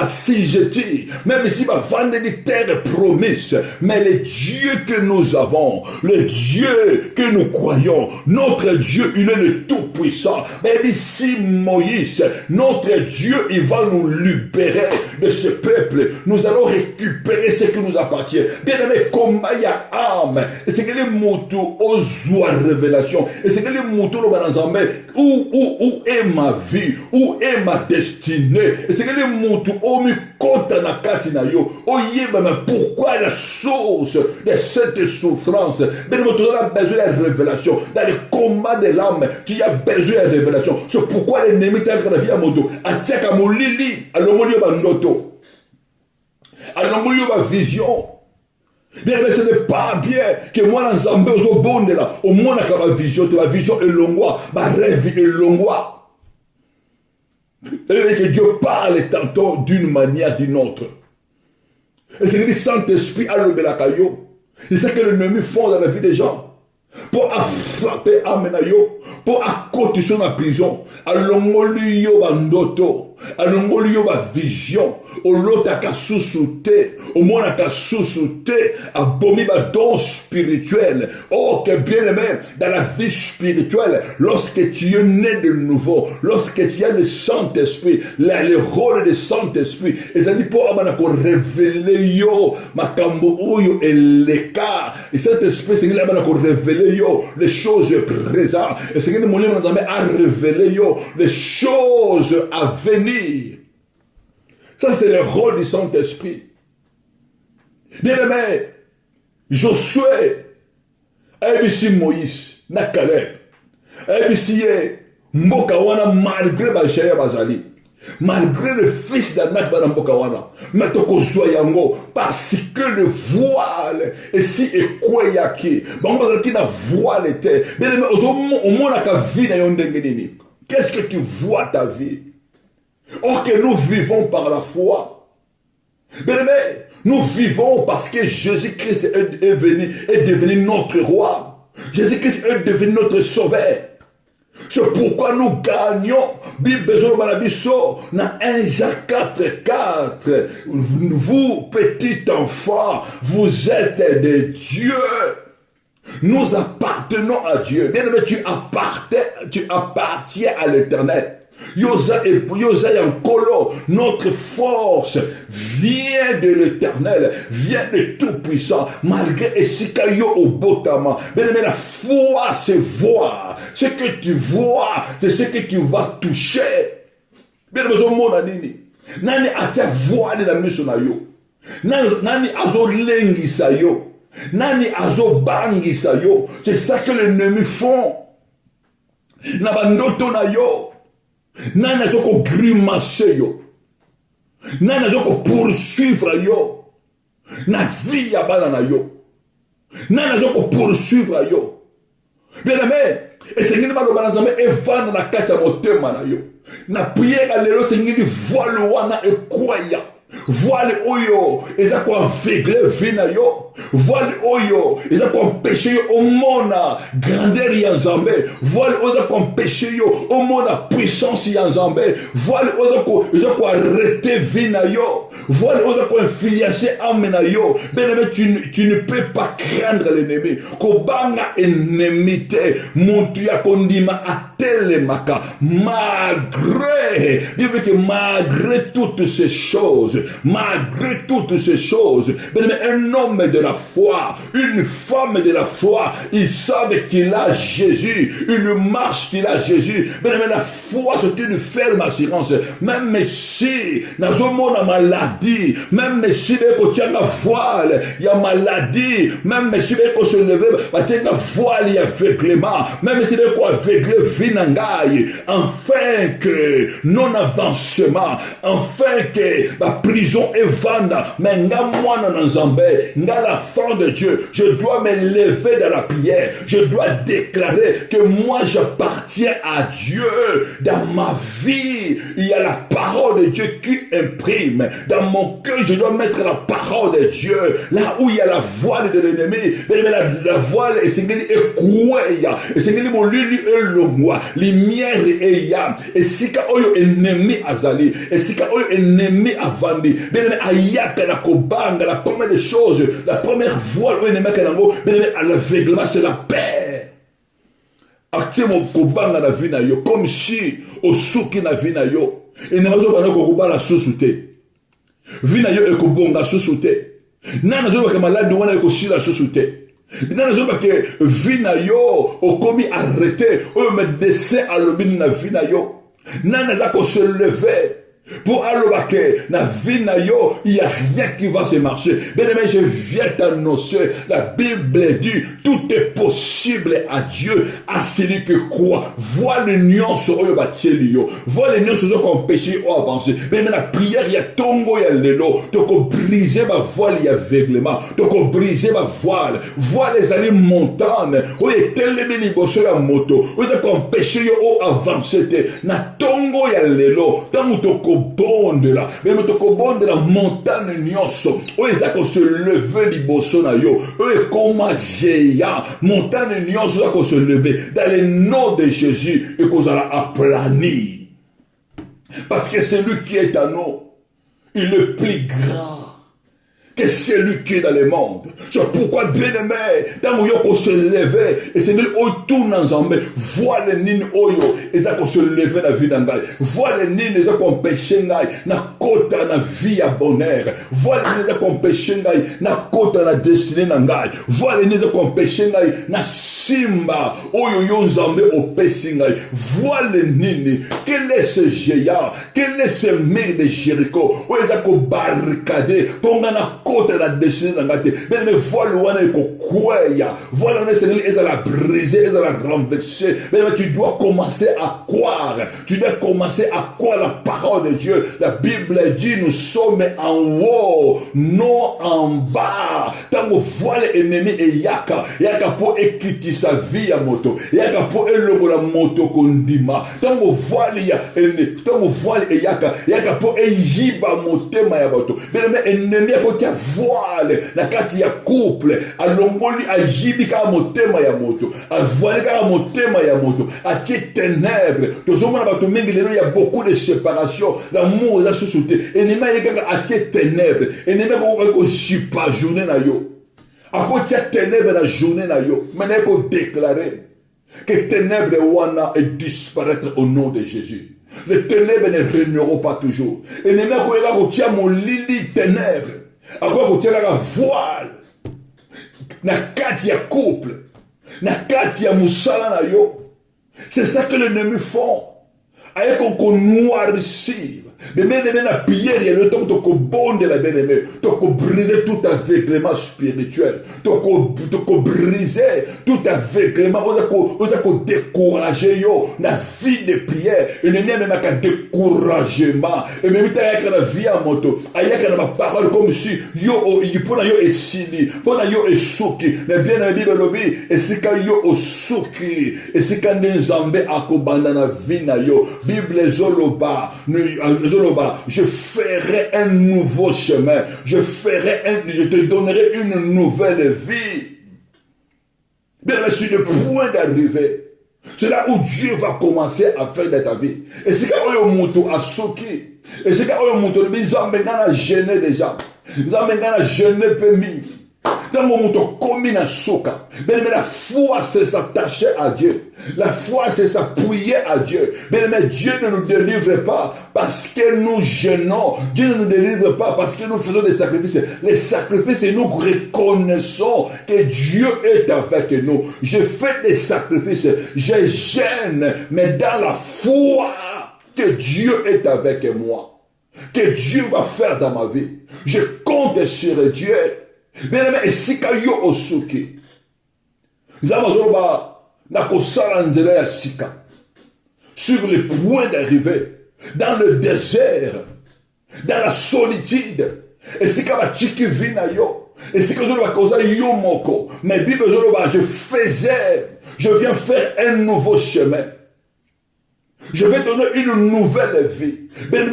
si je dis, même si vendre des terres promises, mais le Dieu que nous avons, le Dieu que nous croyons, notre Dieu, il est le Tout-Puissant. Même si Moïse, notre Dieu, il va nous libérer de ce peuple. Nous allons récupérer ce qui nous appartient. Bien aimé, combat y a âme. Et c'est que les motos aux révélation. Et c'est que les motos où est ma vie, où est ma destinée. Et c'est que les motos ont mis compte na kati na yo. Mais pourquoi la source de cette souffrance? Ben tu as besoin de révélation. Dans le combat de l'âme, tu as besoin de révélation. C'est pourquoi l'ennemi t'a fait la vie à moto. Atiaka molili, alomolio bandoto. Alomolio ba vision. Bien, mais ce n'est pas bien que moi, dans Zambé, au bonde là, au moins, on a ma vision, ta vision est longue, ma rêve est longue. Et que Dieu parle tantôt d'une manière, d'une autre. Et c'est que le Saint-Esprit a levé la caillou. C'est ça que l'ennemi fait dans la vie des gens. Pour frapper amenayo, pour accoter sur la prison, alongolio bandoto, alongolio ba vision, au lota ka sousouté, au mona ka sousouté, abomi ba don spirituel. Oh, que bien aimé, dans la vie spirituelle, lorsque tu es né de nouveau, lorsque tu as le Saint-Esprit, le rôle du Saint-Esprit, et ça dit pour révéler yo, makambo oyo et l'écart, et Saint-Esprit, c'est là qu'on révèle les choses présentes. Et c'est que nous a révélé les choses à venir. Ça, c'est le rôle du Saint-Esprit. Bien aimé, Josué, Abissi Moïse, na Caleb, Abissi Mbokawana, malgré Bachaya Bazali. Malgré le fils d'Anak Badambokawana, mais toko soyango parce que le voile et si et quoi yaki, bon qui na voile était, bien mais au moins la vie na yondengeni. Qu'est-ce que tu vois ta vie? Or que nous vivons par la foi. Bien mais nous vivons parce que Jésus-Christ est devenu notre roi. Jésus-Christ est devenu notre sauveur. C'est pourquoi nous gagnons. Bible dans 1 Jean 4:4. Vous, petit enfant, vous êtes de Dieu. Nous appartenons à Dieu. Bien aimé, tu appartiens à l'Éternel. Yosa Yankolo, notre force vient de l'Éternel, vient de Tout-Puissant, malgré Esikayo au Botama. Bien aimé, la foi, c'est voir. Ce que tu vois, c'est ce que tu vas toucher. Bien aimé, au monde nini. Nani atia voile la miso na yo. Nani azo lengi sa yo. Nani azo bangi sa yo. C'est ça que l'ennemi font. Na bandoto na yo. Nani azoko grimacer yo. Nani azoko poursuivre yo. Na vie ya bana na yo. Nani azoko poursuivre yo. Bien aimé, et c'est ngini malo bana zambe evana na kati ya motema na yo. Na prière lelo c'est ngini voile wana ekwaya. Voile oyo, eza ko aveugle vina yo. Voile oyo, eza ko empêcher yo au mona grandeur ya Nzambe. Voile oyo ko empêcher yo au mona puissance ya Nzambe. Voile oyo eza ko arrêter vina yo. Voile oyo ko influencer âme na yo. Bien-aimé, tu ne peux pas craindre l'ennemi. Kobanga ennemi te, muntu ya kondima atelemaka malgré, Bible que malgré toutes ces choses, un homme de la foi, une femme de la foi, ils savent qu'il a Jésus, une marche qu'il a Jésus. Mais la foi, c'est une ferme assurance. Même si nous avons une maladie, même si nous avons une voile, il y a maladie, même si nous se lever, il y a voile, il y a aveuglement, même si nous avons aveuglé, vinangaï, afin que non-avancement, afin que la prison est vanda, mais moi dans Nzambe, dans la fin de Dieu, je dois me lever dans la prière, je dois déclarer que moi j'appartiens à Dieu. Dans ma vie, il y a la parole de Dieu qui imprime. Dans mon cœur, je dois mettre la parole de Dieu. Là où il y a la voile de l'ennemi, la voile est singeli et kouya, et singeli mon lulu et longwa, lumière et yam, et sika oyo ennemi azali, et sika oyo ennemi avandi, bien ayaka la kobanga, la première des choses, la première voile où ennemi kanango, bien à l'aveuglement, c'est la paix. Acte mon kobanga la vie na yo, comme si au souki na vie na yo, et ne mazo bana kokuba la sous-souté. Vie na yo e kobonga sous-souté. Nana zo ba malade wana e ko sila sous-souté. Nana zo ba ke vie na yo o komi arrêté, o me décès à l'obin na vie na yo. Nana za ko se lever. Pour alobake, na vie na yo, il n'y a rien qui va se marcher. Bien aimé, je viens t'annoncer, la Bible dit, tout est possible à Dieu, à celui qui croit. Vois les nuances au batielio, vois les nuances au péché au avancé. Bien aimé, la prière, il y a tongo, il y a l'élo, donc briser ma voile, il y a aveuglement, donc briser ma voile, vois les allées montanes, où est tel les bénibosso la moto, où est péché au avancé, na tongo, il y a l'élo, tant que bonde là, mais nous te bonde la montagne nyonso, où ils ont se lever liboso na yo, où comment géant, montagne nyonso a se lever dans le nom de Jésus et qu'on a aplani, parce que celui qui est à nous, il est plus grand que celui qui est dans le monde. C'est pourquoi, bien-aimé, dans mon yoko se lever, et c'est nous autour dans Nzambe, voir les nines oyo, et ça qu'on se lever dans la vie d'Angaï, voir les nines, et ça qu'on pêche n'aïe, na kota na vie à bonheur, voir les nines, qu'on pêche n'aïe, na kota na destinée n'angaï, voir les nines, qu'on pêche n'aïe, na simba, oyo yo Nzambe au pêche n'aïe, voir les nines, quel est ce géant, quel est ce mur de Jéricho, où ils ont barricadé, pour côté la destinée dans la tête. Mais voilà où on est quoi, voilà on est Seigneur, ils la briser, ils la renverser. Mais tu dois commencer à croire. Tu dois commencer à croire la parole de Dieu. La Bible dit nous sommes en haut, non en bas. Tant que voilà l'ennemi et yaka pour équiter sa vie à moto. Yaka pour éloigner la moto kondima. Tant que voilà tant que voilà yaka pour éyiba motema ya moto. Mais l'ennemi a côté voile na kati ya couple alongoli ajibika motema ya moto avalika motema ya moto atie ténèbres tozomona bato mingi lelo ya beaucoup de séparation l'amour la société ennemi yeka atie ténèbres ennemi ko sipa journée na yo akotia ténèbres la journée na yo mais ko déclarer que ténèbres wana et disparaître au nom de Jésus. Les ténèbres ne régneront pas toujours. Ennemi ko tia mon lili ténèbres. À quoi vous tirez la voile? Na kati ya couple, na kati ya musala na yo. C'est ça que l'ennemi font. Aïe qu'on noircit. Mais bien aimé la prière, il y a le temps de bonde la bien aimé, de briser tout aveuglement spirituel, de briser tout aveuglement, de décourager yo la vie de prière. Et le même a découragement. Et même t'as la vie à moto, aïe que la parole comme si yo pour yo est sili, pour yo est souki. Mais bien la Bible lobby et c'est quand yo au souki et c'est quand les Nzambe akobanda na vie na yo. Bible zoloba je ferai un nouveau chemin. Je te donnerai une nouvelle vie. Bien, je suis le point d'arrivée. C'est là où Dieu va commencer à faire de ta vie. Et c'est quand on est à Soki. Et c'est quand on est à gêner déjà. Ils ont maintenant gêné Pémi. Dans le moment où on est à Soka, la foi c'est s'attacher à Dieu. La foi c'est s'appuyer à Dieu. Mais Dieu ne nous délivre pas parce que nous gênons. Dieu ne nous délivre pas parce que nous faisons des sacrifices. Les sacrifices, nous reconnaissons que Dieu est avec nous. Je fais des sacrifices, je gêne, mais dans la foi que Dieu est avec moi. Que Dieu va faire dans ma vie. Je compte sur Dieu. Bien aimé, et si kayo osuki, sur le point d'arriver, dans le désert, dans la solitude, et si kabatiki vinayo, et si yo moko, mais Bible je viens faire un nouveau chemin. Je vais donner une nouvelle vie. Mais la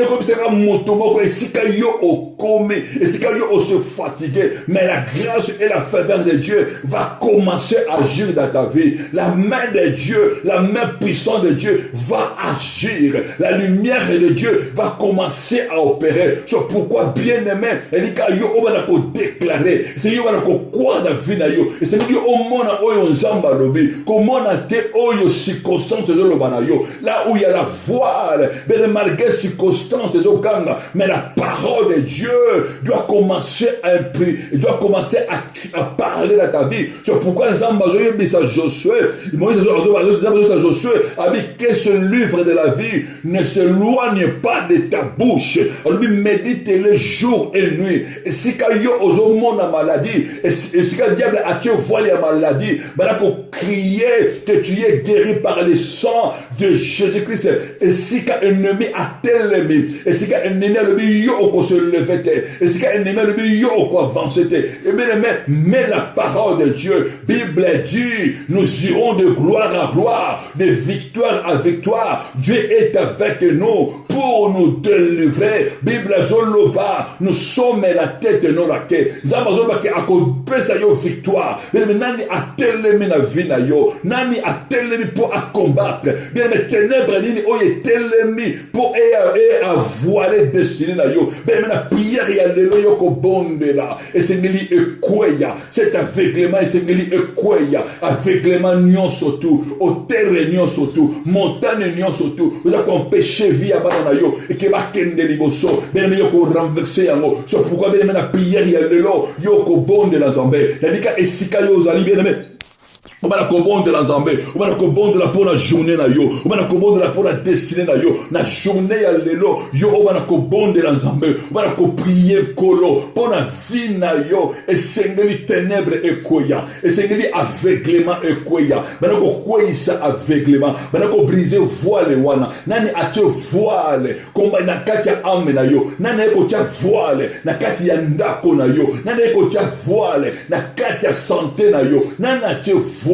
grâce et la faveur de Dieu va commencer à agir dans ta vie. La main de Dieu, la main puissante de Dieu va agir. La lumière de Dieu va commencer à opérer. C'est pourquoi, bien aimé, il va déclarer. C'est lui qui va croire dans la vie. Et c'est lui qui va comment on a été aux circonstances de l'Obanayo. Là où il y a la voile, mais malgré les circonstances, mais la parole de Dieu doit commencer à imprimer, doit commencer à parler dans ta vie. C'est pourquoi Josué a dit que ce livre de la vie ne s'éloigne pas de ta bouche. On lui médite les jours et nuit. Et si il y a au monde la maladie, et si le diable a tué la maladie, il faut crier que tu es guéri par le sang de Jésus-Christ. Et si un ennemi a tel ennemi, et si un ennemi a le milieu au se lever, et si un ennemi a le milieu au avancer, et bien mais la parole de Dieu, Bible dit, nous irons de gloire à gloire, de victoire à victoire. Dieu est avec nous pour nous délivrer. Bible zoloba, nous sommes la tête de nos laquais. Zamazoba qui a compensé yo victoire. Mais nani a tel ennemi na vie na yo, nani a tel ennemi pour combattre. Bien mais ténèbres nini oye tel ennemi pour voiler destinée na yo. Bien mais la prière ya lelo yo ko bonde là. Et c'est ngeli ekweya. C'est aveuglement et c'est ngeli ekweya. Aveuglement nyon surtout, au terre nyon surtout, montagne nyon surtout. Vous avez empêché vie à bana yo et que va kende liboso. Bien mais yo ko renverser yango. C'est pourquoi bien mais la prière ya lelo yo ko bonde la zambé. La dika esika yo zali bien mais on va la commande de la Zambé, on va la commande de la pour la journée na yo, on va la commande de la pour la destinée na yo, na journée ya lelo, yo on va la commande de la Zambé, on va la prier kolo pour la vie na yo, et sengeli ténèbres et koya, et sengeli aveuglement et koya, maintenant ko koya ça aveuglement, maintenant ko briser voile wana, nani ate voile, komba na kati ya ame na yo, nani ko tia voile, na kati ya ndako na yo, nani ko tia voile, na kati ya santé na yo, nani ate voile,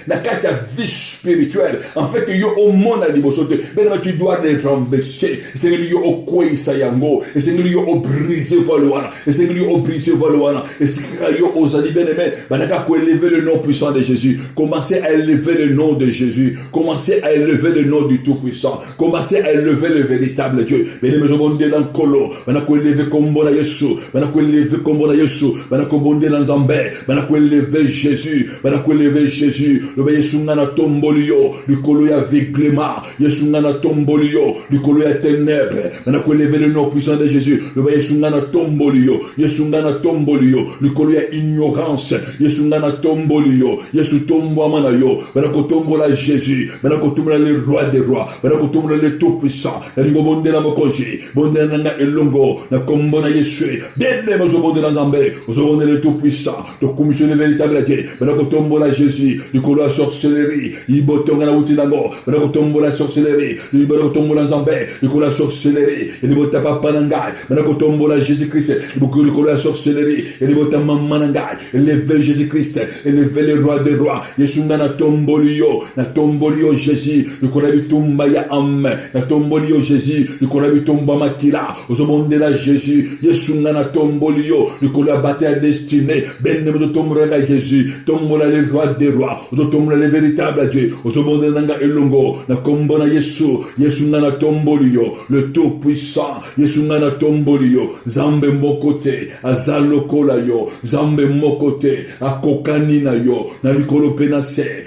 na kati ya vie spirituelle, en fait que yo au monde à libosote, ben tu dois les renverser, c'est que yo au kwisa yango, et c'est que yo au briser voile wana, et c'est que yo au briser voile wana, et c'est que yo aux ali bien aimé, banaka ko élever le nom puissant de Jésus, commencez à élever le nom de Jésus, commencez à élever le nom du tout-puissant, commencez à élever le véritable Dieu, ben les maisons de l'ankolo, banako élever kombo na Yesu, banako élever kombo na Yesu, banako bonde na Nzambe, banako élever Jésus, banako élever Jésus, le Yesu ngana tombolio, le kolo ya aveuglement, Yesu ngana tombolio, le kolo ya ténèbres, banako élever le nom puissant de Jésus, le Yesu ngana tombolio, Yesu ngana tombolio, le kolo ya ignorance, Yesu ngana tombolio, Yesu tombo amana yo, banako tombola Jésus, banako tombola le roi des rois, banako tombola le tout puissant, la ligo bonde na mokoji, bonde na elongo, na kombo na Yesu, bien les mozo bonde na Zambé, ozo bonde le tout puissant, de commissionner véritable Dieu, banako tombola Jésus. Jésus, du coup la sorcellerie, il botonga na wutinango, bana kotombo la sorcellerie, du bana kotombo la zambé, du coup la sorcellerie, il bota papa nangai, bana kotombo la Jésus-Christ, du coup la sorcellerie, il bota maman nangai, il lève Jésus-Christ, il lève le roi des rois, Yesu na tombolio Jésus, du coup la bitumba ya am, na tombolio Jésus, du coup la bitumba makila, ozomonde la Jésus, Yesu na tombolio, du coup la bataille destinée, ben de tombola Jésus, tombola le roi des rois, tombola le véritable Dieu, ozomonde nanga elongo, na kombona Yesu, Yesu na tombolio, le tout puissant, Yesu na tombolio, zambe mokote, azalo kola yo, zambe mokote, akokani na yo, na likolo penase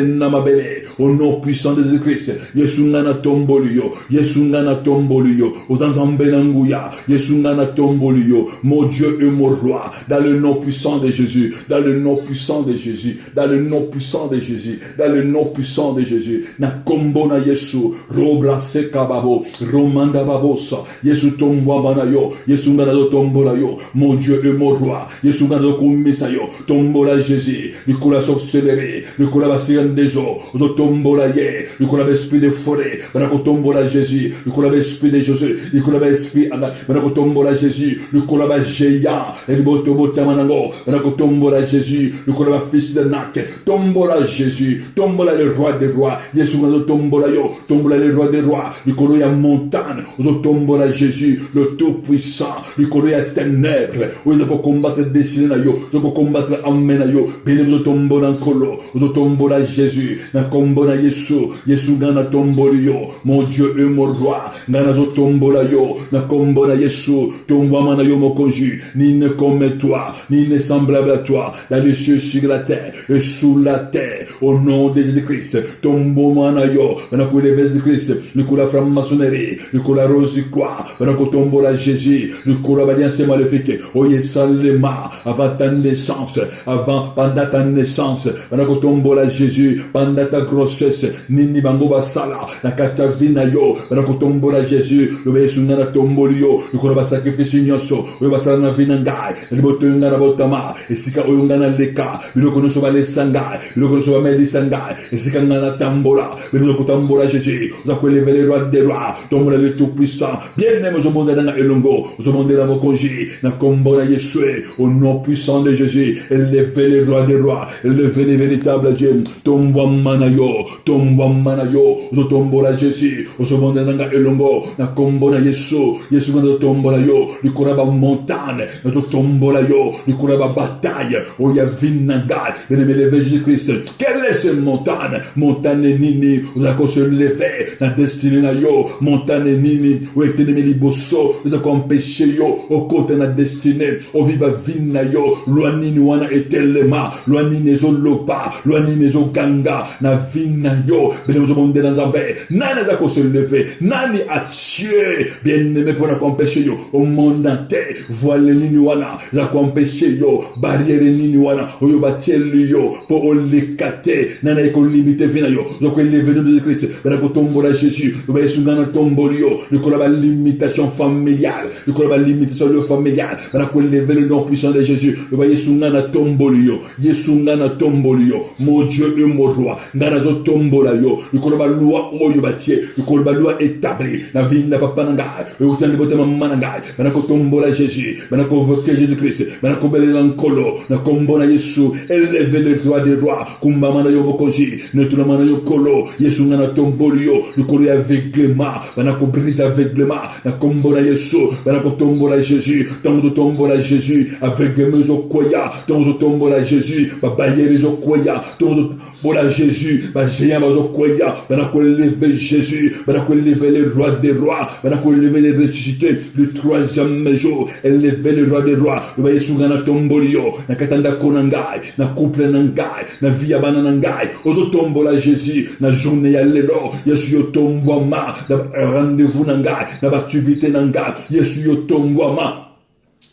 na mabele, au nom puissant de Jésus-Christ, Yesu na tombolio, Yesu na tombolio, aux zambe nanguya, Yesu na tombolio, mon Dieu et mon roi, dans le nom puissant de Jésus, dans le nom puissant de Jésus, dans le nom puissant de Jésus, dans le nom puissant de Jésus, na kombo na Yesu, robla sekababo, romanda babosa, Yesu tombo banayo, Yesu na tombola yo, mon Dieu et mon roi, Yesu na kumisa yo, tombola Jésus, Nicolas sorcellerie, Nicolas basigan des eaux, tombola ye, Nicolas esprit de forêt, banako tombola Jésus, Nicolas esprit de Jésus, Nicolas esprit ana, banako tombola Jésus, Nicolas géant, et botobo tamanango, banako tombola Jésus, Nicolas fils de Nak, tombola Jésus, tombola le roi des rois, Yesu na tombola yo, tombola le roi des rois, Nicolas ya montagne, tombola Jésus, le tout puissant, Nicolas ya ténèbres, où ils vont combattre destiné na yo, ils vont combattre amène na yo, bénémoine tombola nkolo, tombola Jésus, na kombona Yesu, Yesu na tomboli yo, mon Dieu et mon roi, na tombola yo, na kombona Yesu, tombama na yo mokonju, ni ne comme toi, ni ne semblable à toi, dans les cieux sur la terre et sous la terre, au nom de Jésus-Christ, tomboma na yo, na ko de Jésus-Christ, ni ko la franc-maçonnerie, ni ko la rose quoi, na ko tombola Jésus, ni ko la alliance maléfique, oye salema, avant ta naissance, pendant ta naissance, na ko tombola Jésus, pendant ta grossesse, nini bango basala, na kata vina yo, na ko tombola Jésus, le besu na tomboli yo, ni ko la sacrifice nyonso, oye basala na vina ngai, ni boto na botama, esika oyo ngana leka, biloko nyonso ba lesanga, biloko nyonso ba melisanga, esika ngana tambola, biloko tambola Jésus, za ko lever le roi des rois, tombola le tout puissant, bien-aimé au monde na elongo, au monde na mokonji, na kombola Yesu, au nom puissant de Jésus, élevez le roi des rois, élevez le véritable Dieu, tombo manayo, tombola Jésus, au monde na elongo, na kombola Yesu, Yesu na tombola yo, ni kuraba montagne, na tombola yo, ni kuraba bataille, o ya vinanga, bien-aimé le Jésus-Christ, quelle est cette montagne? Montagne nini, on a qu'on se lever, na destinée na yo, montagne nini, ou etenemi liboso, on a qu'on empêcher yo, au côté na destinée, au viva vina yo, loanini wana etelema, loanini zo lopa, loanini zo ganga, na vina yo, bien nous monde dans zambe, nani a qu'on se lever, nani a tué, bien aimé pour na qu'on empêcher yo, au monde entier, voile nini wana, za qu'on empêcher yo, barrière nini wana, oyo batiel yo, pour olikate, nana eko limite vina yo, donc il est venu de Christ, ben ko tombola Jésus, nous ba sungana tombolio, nous ko la limitation familiale, nous ko la limitation familiale, ben ko lever le nom puissant de Jésus, nous ba sungana tombolio, yesungana tombolio, mon Dieu et mon roi, ngana zo tombola yo, nous ko la loi oyo batie, nous ko la loi établie, la vie na papa nanga, et autant de botama mananga, ben ko tombola Jésus, ben ko voker Jésus Christ, ben ko bele lankolo, na kombona Yesu, élevez le roi des rois, kumba mana yo bokoji, ne mana yo kolo, Yesu na tombolio, le kolo aveuglement, bana ko brise aveuglement, na kombona Yesu, bana ko tombola Jésus, tango tombola Jésus, aveuglement zo koya, tango tombola Jésus, ba bayere zo koya, tango tombola Jésus, ba géant zo koya, bana ko lever Jésus, bana ko lever le roi des rois, bana ko lever le ressuscité le troisième jour, élever le roi des rois, le Yesu na tombolio, na katanda konangai, na couple nangai, na via bananangai, ozo tombola Jésus, na journée ya lelo, Yesu yo tombwama, na rendez-vous nangai, na activité nangai, Yesu yo tombwama.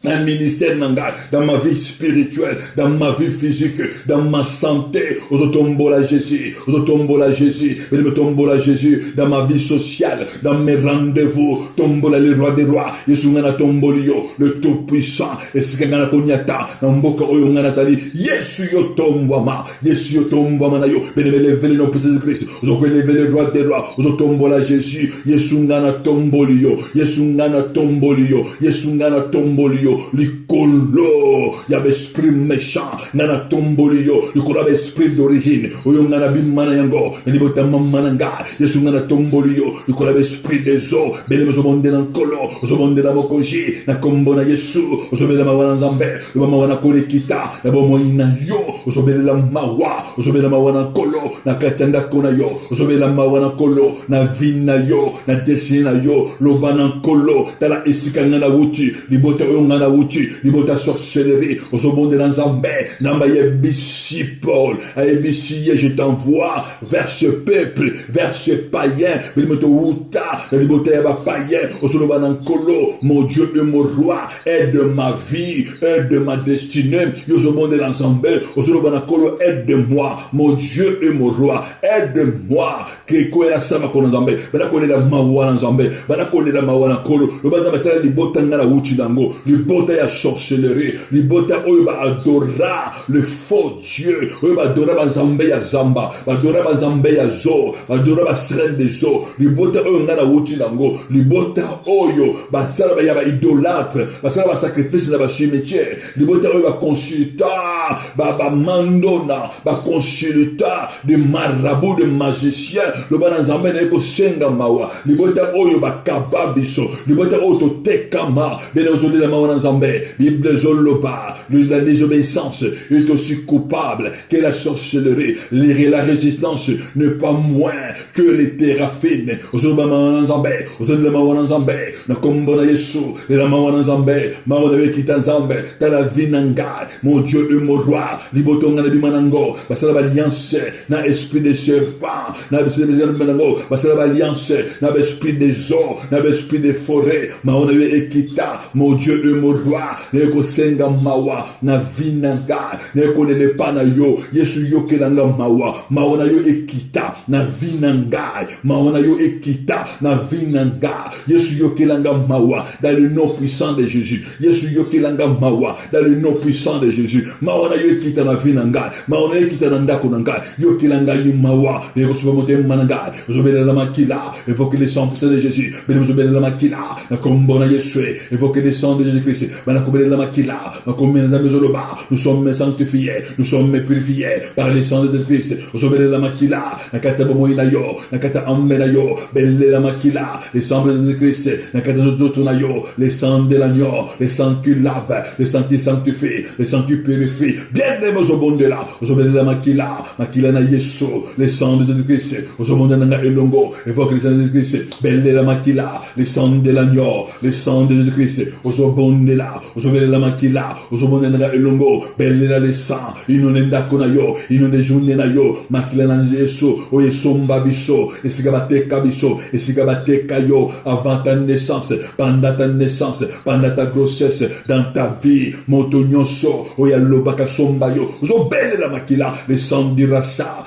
un ministère dans ma vie spirituelle, dans ma vie physique, dans ma santé, aux tombola Jésus, dans ma vie sociale, dans mes rendez-vous, tombola le roi des rois, Yesungana tombolio, le tout-puissant, et ce qu'on a cognaté, dans Mboka Oyongana Tali, Yesu yo tombama, Yesu yo tombama na yo, bénévole le nom de Jésus-Christ, vous avez levé le roi des rois, vous tombola Jésus, Yesungana tombolio, Yesungana tombolio, Yesungana tombolio, Likolo, il y avait esprit méchant, nana tombolio, il y avait esprit d'origine, oyo nana bimana yango, il y avait mananga, yesu nana tombolio, il y avait esprit des eaux, bele mo monde dans kolo, zo monde na bokoji, na kombo na yesu, zo bele mawana nzambe, le mama wana kolekita, na bomo ina yo, zo bele la mawa, zo bele mawana kolo, na katanda kona yo, zo bele mawana kolo, na vina yo, na desina yo, lo bana kolo, tala esika ngana wuti, libote oyo ngana wuti, libota sorcellerie, au monde de l'Anzambé, Namba yebisi Paul, yebisi je t'envoie vers ce peuple, vers ce païen, bilimoto wuta, la libota yaba païen, au solo kolo, mon Dieu et mon roi, aide ma vie, aide ma destinée, au monde de l'Anzambé, au solo kolo, aide-moi, mon Dieu et mon roi, aide-moi, que quoi la sama kono Nzambé, bana kone la mawa Nzambé, bana kone la mawa kolo, le bana batala libota ngana wuti dango, libota ya sorcellerie, libota oyo adora le faux Dieu, oyo adora bazambe ya zamba, adora bazambe ya zo, adora basren de zo, libota oyo ngana wuti dango, libota oyo basala ba ya ba idolâtre, basala ba sacrifice na ba cimetière, libota oyo ba consulta, ba mandona, ba consulta de marabout, de magicien, le bana zambé na ko senga mawa, libota oyo ba kababiso, libota oyo to tekama, benozoli la mawa nzambé, Bible zoloba, la désobéissance est aussi coupable que la sorcellerie, la résistance n'est pas moins que les théraphines. Ozoba mawa nzambé, ozoba mawa nzambé, na kombo na Yesu, la mawa nzambé, mawa na wekita nzambé, ta la vie nanga, mon Dieu et mon roi, libotonga na bimanango, basala alliance na esprit de serpent, na esprit de bimanango, basala alliance na esprit des eaux, na esprit des forêts, mawa na wekita, mon Dieu et mon roi, neko senga mawa na vinanga, neko ne pa na yo, Yesu yo kelanga mawa, mawa na yo ekita na vinanga, mawa na yo ekita na vinanga, Yesu yo kelanga mawa, dans le nom puissant de Jésus, Yesu yo kelanga mawa, dans le nom puissant de Jésus, mawa na yo ekita na vinanga, mawa na yo ekita na ndako nanga, yo kelanga yu mawa, neko subamote mananga, zobele la makila, évoque le sang puissant de Jésus, bene zobele la makila, na kombo na Yesu, évoque le sang de Jésus-Christ, bana kobele la makila, na kombe na zoloba, nous sommes sanctifiés, nous sommes purifiés par le sang de Jésus-Christ, zobele la makila, na kata bomo ina yo, na kata ambe na yo, belle la makila, le sang de Jésus-Christ, na kata zoto na yo, le sang de l'agneau, le sang qui lave, le sang qui sanctifie, le sang qui purifie, bien aimé au bon de là, zobele la makila, makila na Yesu, le sang de Jésus-Christ, zobele na elongo, évoque le sang de Jésus-Christ, belle la makila, le sang de l'agneau, le sang de Jésus-Christ, zobele de là, zobele la makila, zobele na elongo, belle la le sang, inonenda kona yo, inonde journée na yo, makila na Yesu, o yesomba biso, esigabate kabiso, esigabate kayo, avant ta naissance, pendant ta grossesse, dans ta vie, motonyoso, o ya lobaka somba yo, zobele la makila, le sang du rachat,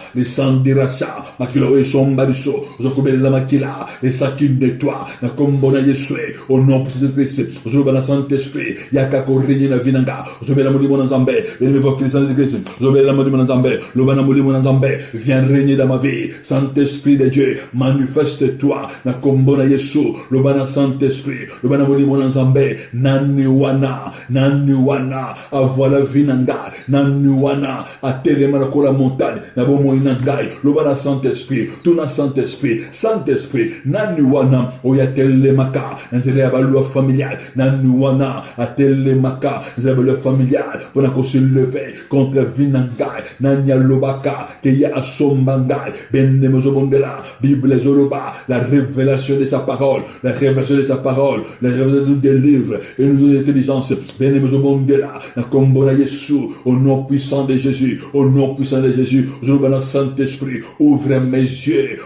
makila o yesomba biso, zobele la makila, le sang qui nettoie, na kombo na Yesu, au nom de Christ, zobele la Saint-Esprit, yaka ko régner na vinanga, zobele la molimo na Nzambe, venez évoquer le Saint-Esprit, zobele la molimo na Nzambe, lobana molimo na Nzambe, viens régner dans ma vie, Saint-Esprit de Dieu, manifeste-toi, na kombo na Yesu, lobana Saint-Esprit, lobana molimo na Nzambe, nani wana, avoir la vinanga, nani wana, atelema na kola montagne, na bomo inangai, lobana Saint-Esprit, tout na Saint-Esprit, nani wana, oyatelemaka, nzele ya balua familial, nani wana, atelemaka, nzele ya balua familial, pour qu'on se lever contre vinangai, nanya lobaka, keya asombangai, benemozobondela, Bible zoloba, la révélation de sa parole, la révélation des livres et de l'intelligence, benemozobondela, la kombona Yesu, au nom puissant de Jésus, zoloba Saint-Esprit, ouvre mes yeux,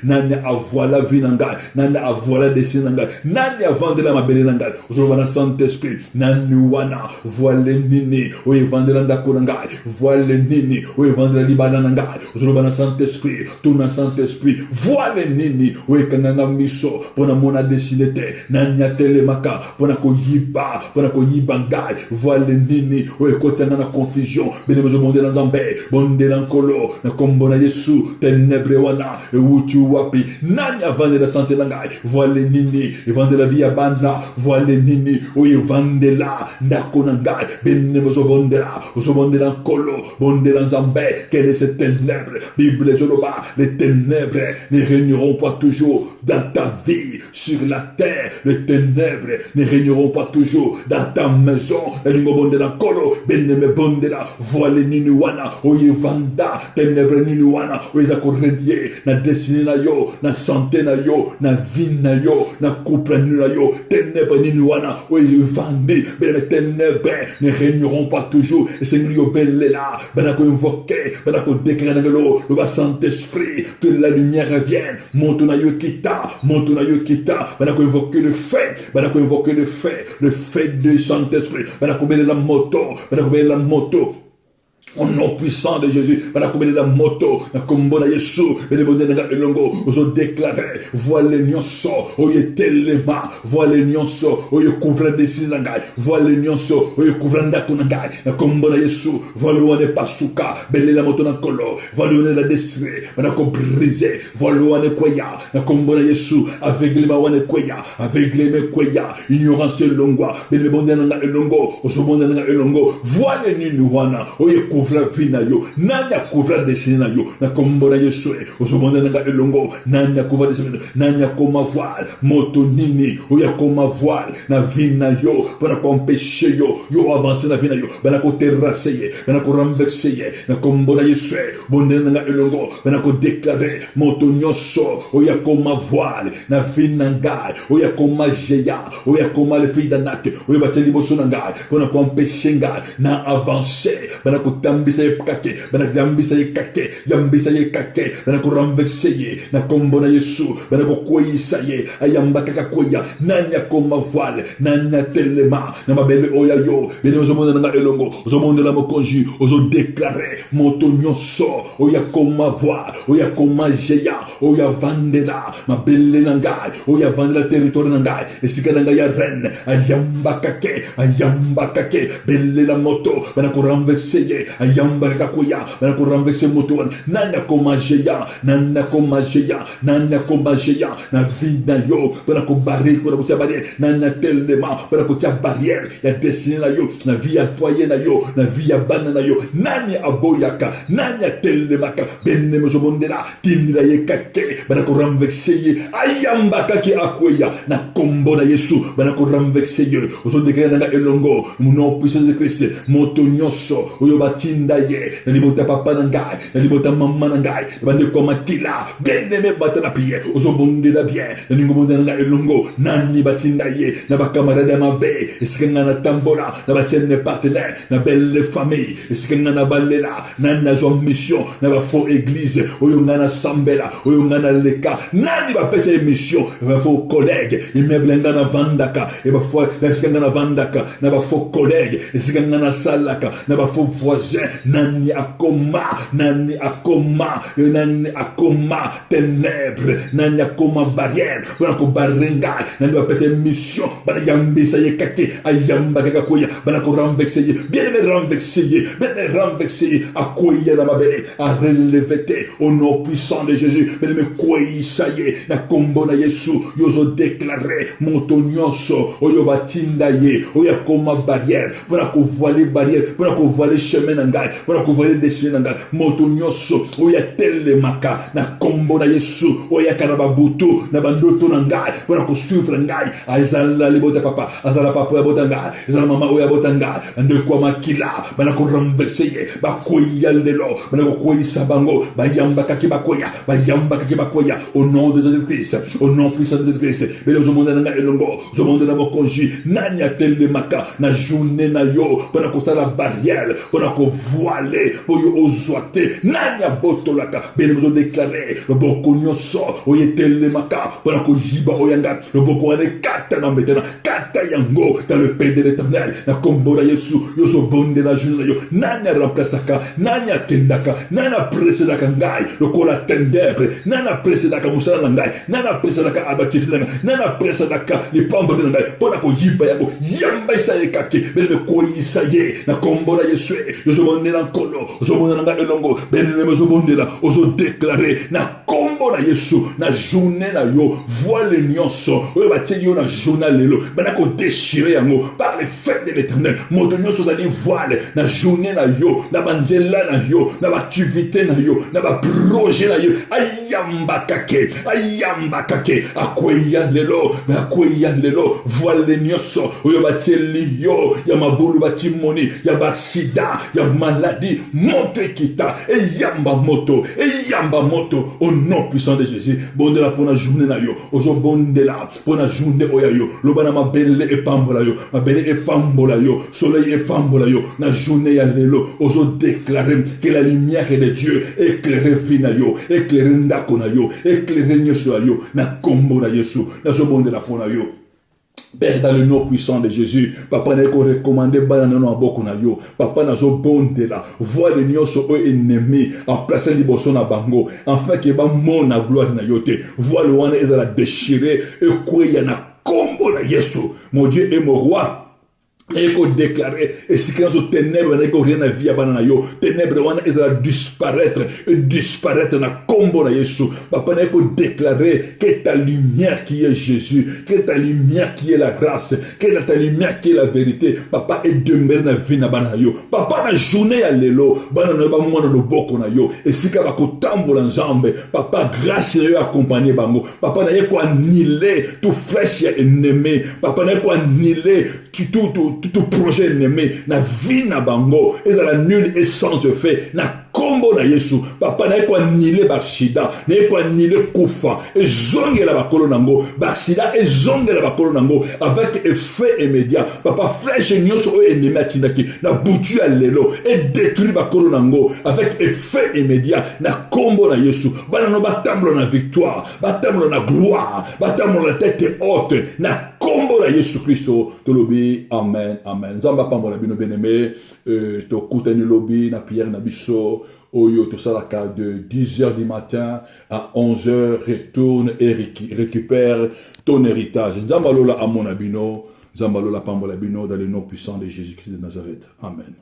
nanya avoir la vinangai, nanya avoir voilà dessin nanga nani avandela mabele nanga ozoloba na Saint-Esprit nani wana voilà nini oyevandela ndako nanga voilà nini oyevandela libala nanga ozoloba na Saint-Esprit tuna Saint-Esprit voilà nini oyekanga miso pona mona desine te nani atelemaka pona koyiba ngai voilà nini oyekotanga na confusion benemezo bondela nzambe bondela nkolo na kombo na Yesu ténèbre wana ewuti wapi nani avandela santé na ngai voilà nini evandela via banda voilà nini oyevandela ndako na ngai benemezo bondela nkolo bondela nzambe quelle est cette ténèbre Bible zoloba les ténèbres ne régneront pas toujours dans ta vie sur la terre les ténèbres ne régneront pas toujours dans ta maison elingo bondela nkolo beneme bondela voilà nini wana oyevanda ténèbre nini wana oyeza koredie na destinée na yo na santé na yo na vie na yo na couple na yo ténèbre nini wana oyevandi beneme ténèbres ne régneront pas toujours et c'est lui obelela banako invoquer banako déclarer le Saint-Esprit que la lumière vienne monte na yo kita banako invoquer le fait du Saint-Esprit banako belela moto au nom puissant de Jésus, la moto, la combo na Yesu, elongo, oso déclarer, voilà nyonso, oye telema, voilà nyonso, oye couvre dessin nangai, voilà nyonso, oye couvre ndako nangai, la combo na Yesu, voilà wane pasuka, belle la moto na kolo, voilà wane la destinée, banako briser, voilà wane kwaya, la combo na Yesu, aveugle ma wane kwaya, aveugle me kwaya, ignorance longwa, belle bonde nanga elongo, oso bonde nanga elongo, voilà nini wana, oye couvre vie na yo nani couvre dessin na yo na kombo na Yesu ozobonda nanga elongo nani couvre dessin nani koma voile moto nini oya koma voile na vie na yo para empêcher yo avancer na vie na yo bana ko terrasser bana ko renverser na kombo na Yesu bonda nanga elongo bana ko déclarer moto nyoso oya koma voile na vie na ngai oya koma jeya oya koma le fille d'Anak oya bateli boso na ngai para empêcher ngai na avancer bana ko yambisa ye kake bana ko renverser na kombo na Yesu bana ko koyisa ye ayamba kaka koya nanya koma voile nanya telema na mabele oya yo bene ozomonda na elongo ozomonda la mokonji ozo déclarer moto nyonso oya koma voile oya koma jeya oya vandela mabele na ngai oya vandela territoire na ngai esika na ngai ya reine ayamba kake bele la moto bana ko renverser ye ayamba kakuya bana ko renverser moto nana koma jeya na vida yo bana ko barrière bana ko tia barrière nana telema bana ko tia barrière ya destinée na yo na vie ya foyer na yo na vie ya bana na yo nani aboyaka nani telema ka benne mo sobondela tinira ye kake bana ko renverser ye ayamba kake akoya na kombo na Yesu bana ko renverser ye ozo déclarer na elongo mon puissance de Christ moto nyoso oyo batinda ye na libota papa na ngai na libota mama na ngai bande koma tila bende me batana pied ozo bondela bien na ningo bondela na elongo nani batinda ye na ba camarade mabe esikanga na tambola na ba sene partenaire na belle famille esikanga na balela na zo mission na ba faux église oyo ngana sambela oyo ngana leka nani ba pesa mission ba faux collègue immeuble ngana vandaka e ba faux esikanga na vandaka na ba faux collègue esikanga na salaka na ba faux voisin nani akoma ténèbres nani akoma barrière bana ko barenga nani ba pesa mission bana yambisa ye kake ayamba kaka koya bana ko renverser bien renverser akoya na mabele a relever au nom puissant de Jésus bien me koyi saye na kombo na Yesu yozo déclarer moto nyonso oyo batinda ye oya koma barrière bana ko voiler chemin na ngai bana ko voiler destin na ngai moto nyonso oya telemaka na kombo na Yesu oya kana babutu na bandoto na ngai bana ko suivre ngai azala libota papa azala papa ya bota ngai azala mama oya bota ngai ande kwa makila bana ko renverser ba koya lelo bana ko koyisa bango bayamba kaki bakoya au nom de Jésus-Christ au nom puissant de Jésus-Christ bele zo monde na elongo zo monde na mokonji nani atelemaka na journée na yo bana ko sala barrière bana ko voilé, pour yo ozoate, nanya botolaka, benemozo déclaré, le boko nyonso, oyetele maka, pour ko jiba oyanga, le boko ane kata na metena, kata yango, dans le pays de l'éternel, na kombo na Yesu, yo so bonde na journée yo, nanya remplaçaka, nanya kendaka, nana presedaka ngai, le kola tendebre, nana presedaka musala ngai, nana presedaka abatif ngai, nana presedaka li pambo ngai, pour ko jiba yabo, yamba isaye kake, bele ko isaye, na kombo na Yesu, yo so bonde na kolo, zo bonde na elongo, bele zo bonde la, ozo déclarer, na kombo na Yesu, na journée na yo, voile nyonso, oyo batie yo na journal lelo, bana ko déchirer yango, par les fêtes de l'éternel, moto nyonso zali voile, na journée na yo, na banzela na yo, na activité na yo, na ba projet na yo, ayamba kake, akweya lelo, voile nyonso, oyo batie li yo, ya mabulu batimoni, ya baksida, ya maladie, moto ekita, eyamba moto, au nom puissant de Jésus, bonde la pour la journée na yo, ozo bonde la pour la journée oya yo, lobana ma belle et pambola yo, soleil et pambola yo, na journée ya lelo, ozo déclarer que la lumière de Dieu éclaire fina yo, éclaire ndako na yo, éclaire nyoso yo, na kombo na Yesu, na zo bonde la pour na yo. Père, dans le nom puissant de Jésus, papa n'a pas recommandé banano na boko na yo, papa n'a zo bonde la, voix de nyoso o ennemi, en place liboso na bango, afin que ba mon na gloire na yote, voix le wana ezala déchiré, et quoi y na combo na Yesu, mon Dieu est mon roi. Et qu'on déclarer, et si quand aux ténèbres, n'a rien à vie à banana yo, ténèbres, on a disparaître, na combo na Yesu. Papa n'a qu'on déclarer que ta lumière qui est Jésus, que ta lumière qui est la grâce, que ta lumière qui est la vérité. Papa est demeuré na vie na banana yo. Papa na journée à l'élo, banana ba mwana no boko na yo. Et si quand ko tambola njambe, papa grâce na yo accompagné bango. Papa n'a ko annihiler tout flèche ya ennemi. Papa n'a ko annihiler tout projet ennemi na vie na bango et la nulle essence de fait na kombo na Yesu. Papa na ko annihiler baksida, na ko annihiler kufa et zongela bakolo nango, baksida et zongela bakolo nango avec effet immédiat. Papa flèche nyonso o ennemi atinaki na butu ya lelo et détruit bakolo nango avec effet immédiat na kombo na Yesu. Bana no batambo na victoire, batambo na gloire, batambo na tête haute na kombo na Yesu Christo. Tolobi amen, amen. Zamba pambola bino bien-aimé, to kutani lobi na prière na biso. Oyo to salaka de 10h du matin à 11h, retourne et récupère ton héritage. Zamba lola amona bino, zamba lola pambola bino dans le nom puissant de Jésus-Christ de Nazareth. Amen.